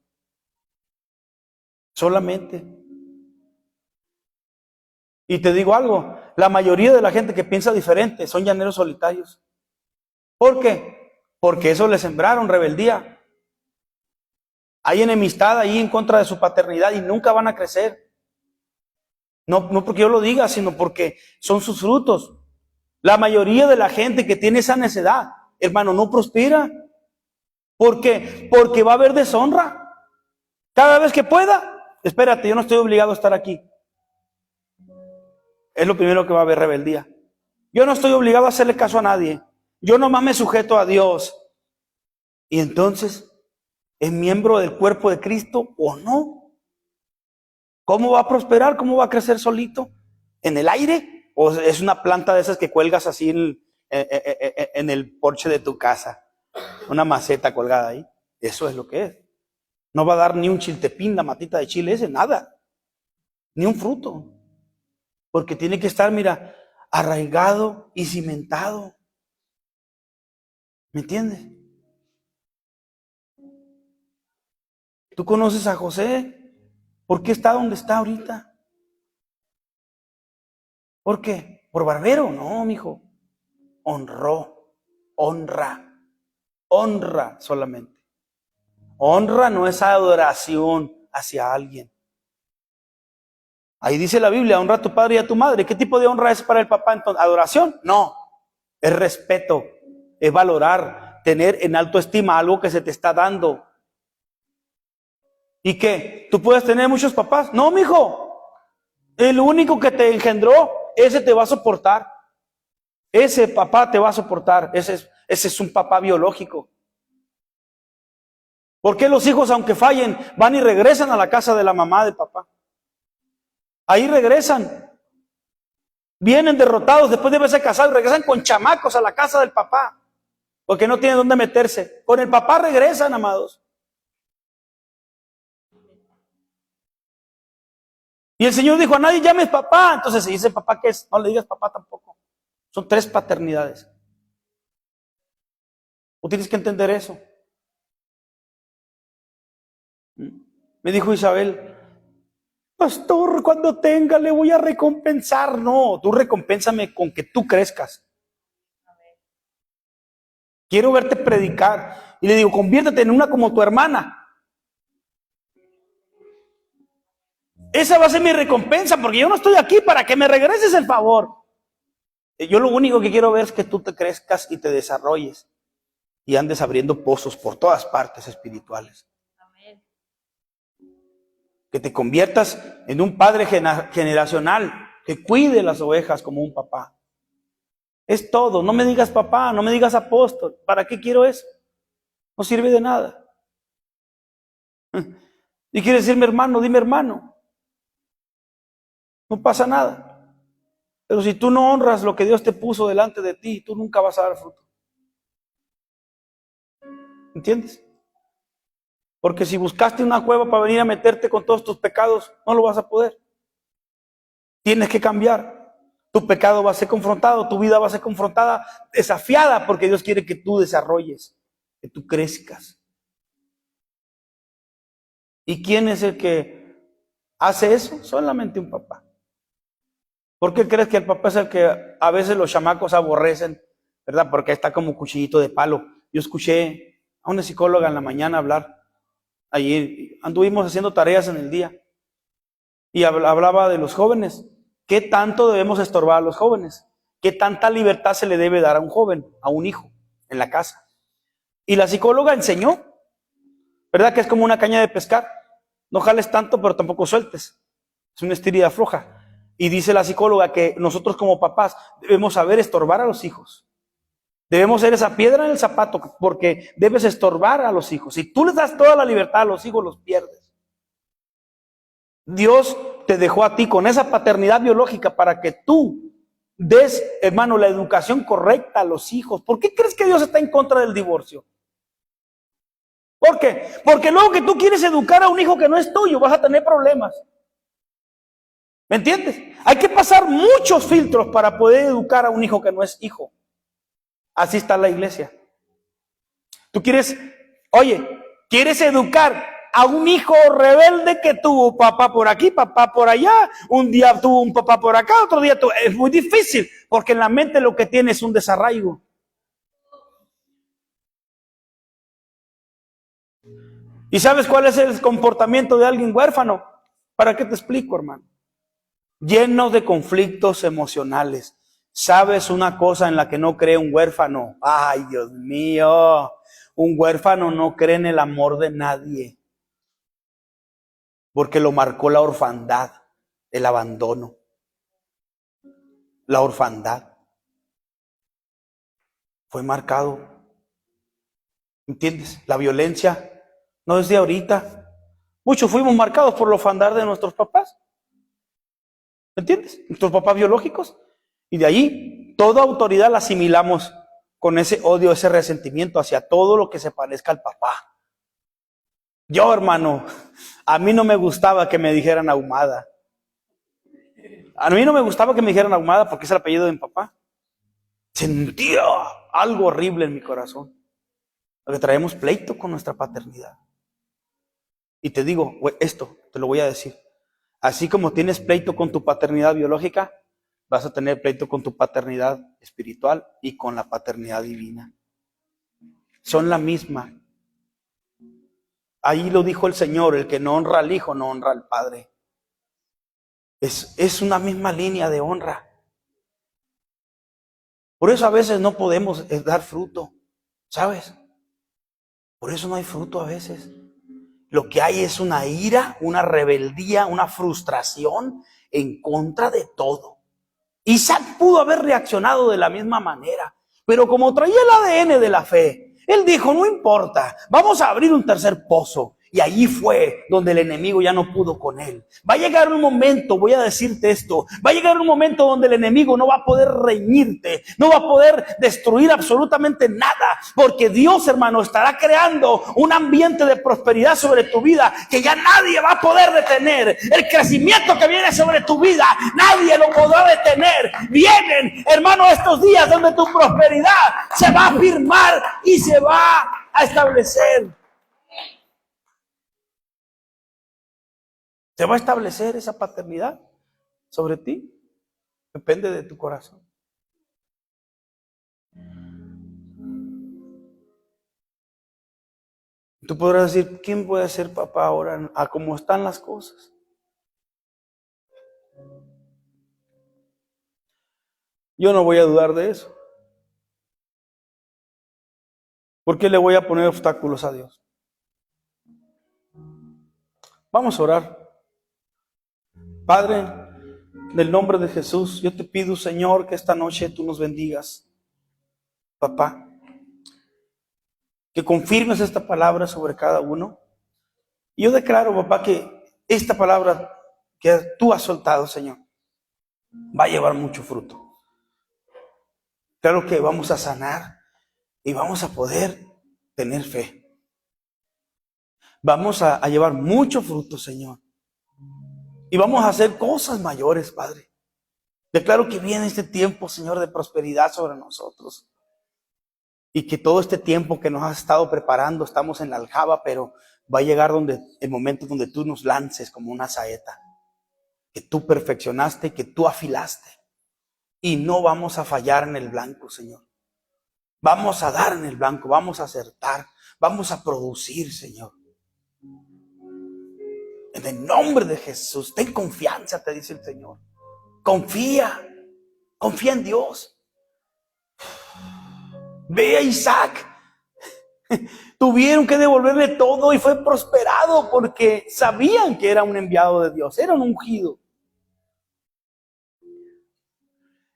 Solamente. Y te digo algo, la mayoría de la gente que piensa diferente son llaneros solitarios. ¿Por qué? Porque eso le sembraron rebeldía. Hay enemistad ahí en contra de su paternidad y nunca van a crecer. No porque yo lo diga, sino porque son sus frutos. La mayoría de la gente que tiene esa necedad, hermano, no prospera. ¿Por qué? Porque va a haber deshonra. Cada vez que pueda, espérate, yo no estoy obligado a estar aquí. Es lo primero que va a haber, rebeldía. Yo no estoy obligado a hacerle caso a nadie. Yo nomás me sujeto a Dios. Y entonces, ¿es miembro del cuerpo de Cristo o no? ¿Cómo va a prosperar? ¿Cómo va a crecer solito? ¿En el aire? ¿O es una planta de esas que cuelgas así en el porche de tu casa? Una maceta colgada ahí. Eso es lo que es. No va a dar ni un chiltepín, la matita de chile ese, nada. Ni un fruto. Porque tiene que estar, mira, arraigado y cimentado. ¿Me entiendes? ¿Tú conoces a José? ¿Por qué está donde está ahorita? ¿Por qué? ¿Por barbero? No, mijo. Honró. Honra. Honra solamente. Honra no es adoración hacia alguien. Ahí dice la Biblia, honra a tu padre y a tu madre. ¿Qué tipo de honra es para el papá entonces? ¿Adoración? No. Es respeto. Es valorar. Tener en alto estima algo que se te está dando. ¿Y qué? ¿Tú puedes tener muchos papás? No, mijo. El único que te engendró, ese te va a soportar. Ese papá te va a soportar. Ese es un papá biológico. ¿Por qué los hijos, aunque fallen, van y regresan a la casa de la mamá, del papá? Ahí regresan. Vienen derrotados después de haberse casado y regresan con chamacos a la casa del papá. Porque no tienen dónde meterse. Con el papá regresan, amados. Y el Señor dijo, a nadie llames papá. Entonces se dice papá, ¿qué es? No le digas papá tampoco. Son 3 paternidades. Tú tienes que entender eso. Me dijo Isabel, pastor, cuando tenga le voy a recompensar. No, tú recompénsame con que tú crezcas. Quiero verte predicar. Y le digo, conviértete en una como tu hermana. Esa va a ser mi recompensa, porque yo no estoy aquí para que me regreses el favor. Yo lo único que quiero ver es que tú te crezcas y te desarrolles y andes abriendo pozos por todas partes espirituales. Amén. Que te conviertas en un padre generacional que cuide las ovejas como un papá. Es todo. No me digas papá, no me digas apóstol. ¿Para qué quiero eso? No sirve de nada. Y quieres decirme hermano, dime hermano. No pasa nada. Pero si tú no honras lo que Dios te puso delante de ti, tú nunca vas a dar fruto. ¿Entiendes? Porque si buscaste una cueva para venir a meterte con todos tus pecados, no lo vas a poder. Tienes que cambiar. Tu pecado va a ser confrontado, tu vida va a ser confrontada, desafiada, porque Dios quiere que tú desarrolles, que tú crezcas. ¿Y quién es el que hace eso? Solamente un papá. ¿Por qué crees que el papá es el que a veces los chamacos aborrecen? ¿Verdad? Porque está como cuchillito de palo. Yo escuché a una psicóloga en la mañana hablar. Ayer anduvimos haciendo tareas en el día. Y hablaba de los jóvenes. ¿Qué tanto debemos estorbar a los jóvenes? ¿Qué tanta libertad se le debe dar a un joven, a un hijo, en la casa? Y la psicóloga enseñó, ¿verdad? Que es como una caña de pescar. No jales tanto, pero tampoco sueltes. Es una estirida floja. Y dice la psicóloga que nosotros como papás debemos saber estorbar a los hijos. Debemos ser esa piedra en el zapato, porque debes estorbar a los hijos. Si tú les das toda la libertad a los hijos, los pierdes. Dios te dejó a ti con esa paternidad biológica para que tú des, hermano, la educación correcta a los hijos. ¿Por qué crees que Dios está en contra del divorcio? ¿Por qué? Porque luego que tú quieres educar a un hijo que no es tuyo, vas a tener problemas. ¿Me entiendes? Hay que pasar muchos filtros para poder educar a un hijo que no es hijo. Así está la iglesia. Tú quieres educar a un hijo rebelde que tuvo papá por aquí, papá por allá. Un día tuvo un papá por acá, otro día tuvo. Es muy difícil, porque en la mente lo que tiene es un desarraigo. ¿Y sabes cuál es el comportamiento de alguien huérfano? ¿Para qué te explico, hermano? Lleno de conflictos emocionales. ¿Sabes una cosa en la que no cree un huérfano? Ay, Dios mío, un huérfano no cree en el amor de nadie, porque lo marcó la orfandad, el abandono, la orfandad. Fue marcado. ¿Entiendes? La violencia no es de ahorita. Muchos fuimos marcados por la orfandad de nuestros papás. ¿Entiendes? Nuestros papás biológicos. Y de ahí, toda autoridad la asimilamos con ese odio, ese resentimiento hacia todo lo que se parezca al papá. Yo, hermano, a mí no me gustaba que me dijeran Ahumada. A mí no me gustaba que me dijeran Ahumada porque es el apellido de mi papá. Sentía algo horrible en mi corazón. Porque traemos pleito con nuestra paternidad. Y te digo, esto te lo voy a decir. Así como tienes pleito con tu paternidad biológica, vas a tener pleito con tu paternidad espiritual y con la paternidad divina. Son la misma. Ahí lo dijo el Señor, el que no honra al Hijo, no honra al Padre. Es una misma línea de honra. Por eso a veces no podemos dar fruto, ¿sabes? Por eso no hay fruto a veces. Lo que hay es una ira, una rebeldía, una frustración en contra de todo. Isaac pudo haber reaccionado de la misma manera, pero como traía el ADN de la fe, él dijo, no importa, vamos a abrir un tercer pozo Y ahí fue donde el enemigo ya no pudo con él. Va a llegar un momento, voy a decirte esto, va a llegar un momento donde el enemigo no va a poder reñirte, no va a poder destruir absolutamente nada, porque Dios, hermano, estará creando un ambiente de prosperidad sobre tu vida que ya nadie va a poder detener. El crecimiento que viene sobre tu vida, nadie lo podrá detener. Vienen, hermano, estos días donde tu prosperidad se va a afirmar y se va a establecer. ¿Se va a establecer esa paternidad sobre ti? Depende de tu corazón. Tú podrás decir, ¿quién puede ser papá ahora a cómo están las cosas? Yo no voy a dudar de eso. ¿Por qué le voy a poner obstáculos a Dios? Vamos a orar. Padre, en el nombre de Jesús, yo te pido, Señor, que esta noche tú nos bendigas. Papá, que confirmes esta palabra sobre cada uno. Y yo declaro, papá, que esta palabra que tú has soltado, Señor, va a llevar mucho fruto. Claro que vamos a sanar y vamos a poder tener fe. Vamos a llevar mucho fruto, Señor. Y vamos a hacer cosas mayores, Padre. Declaro que viene este tiempo, Señor, de prosperidad sobre nosotros. Y que todo este tiempo que nos has estado preparando, estamos en la aljaba, pero va a llegar el momento donde tú nos lances como una saeta. Que tú perfeccionaste, que tú afilaste. Y no vamos a fallar en el blanco, Señor. Vamos a dar en el blanco, vamos a acertar, vamos a producir, Señor. En el nombre de Jesús, ten confianza, te dice el Señor. Confía en Dios. Ve a Isaac. Tuvieron que devolverle todo y fue prosperado porque sabían que era un enviado de Dios, era un ungido.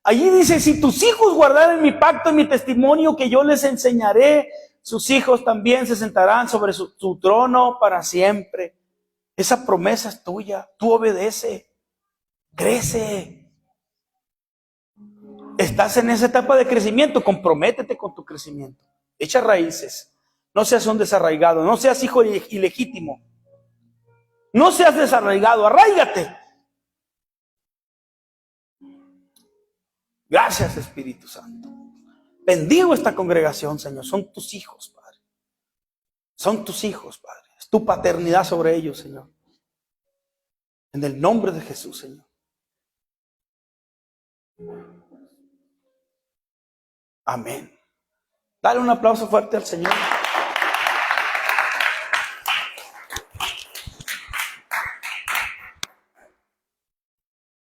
Allí dice, si tus hijos guardaren mi pacto y mi testimonio que yo les enseñaré, sus hijos también se sentarán sobre su trono para siempre. Esa promesa es tuya, tú obedece, crece. Estás en esa etapa de crecimiento, comprométete con tu crecimiento. Echa raíces, no seas un desarraigado, no seas hijo ilegítimo. No seas desarraigado, arráigate. Gracias, Espíritu Santo. Bendigo esta congregación, Señor. Son tus hijos, Padre. Son tus hijos, Padre. Es tu paternidad sobre ellos, Señor. En el nombre de Jesús, Señor. Amén. Dale un aplauso fuerte al Señor.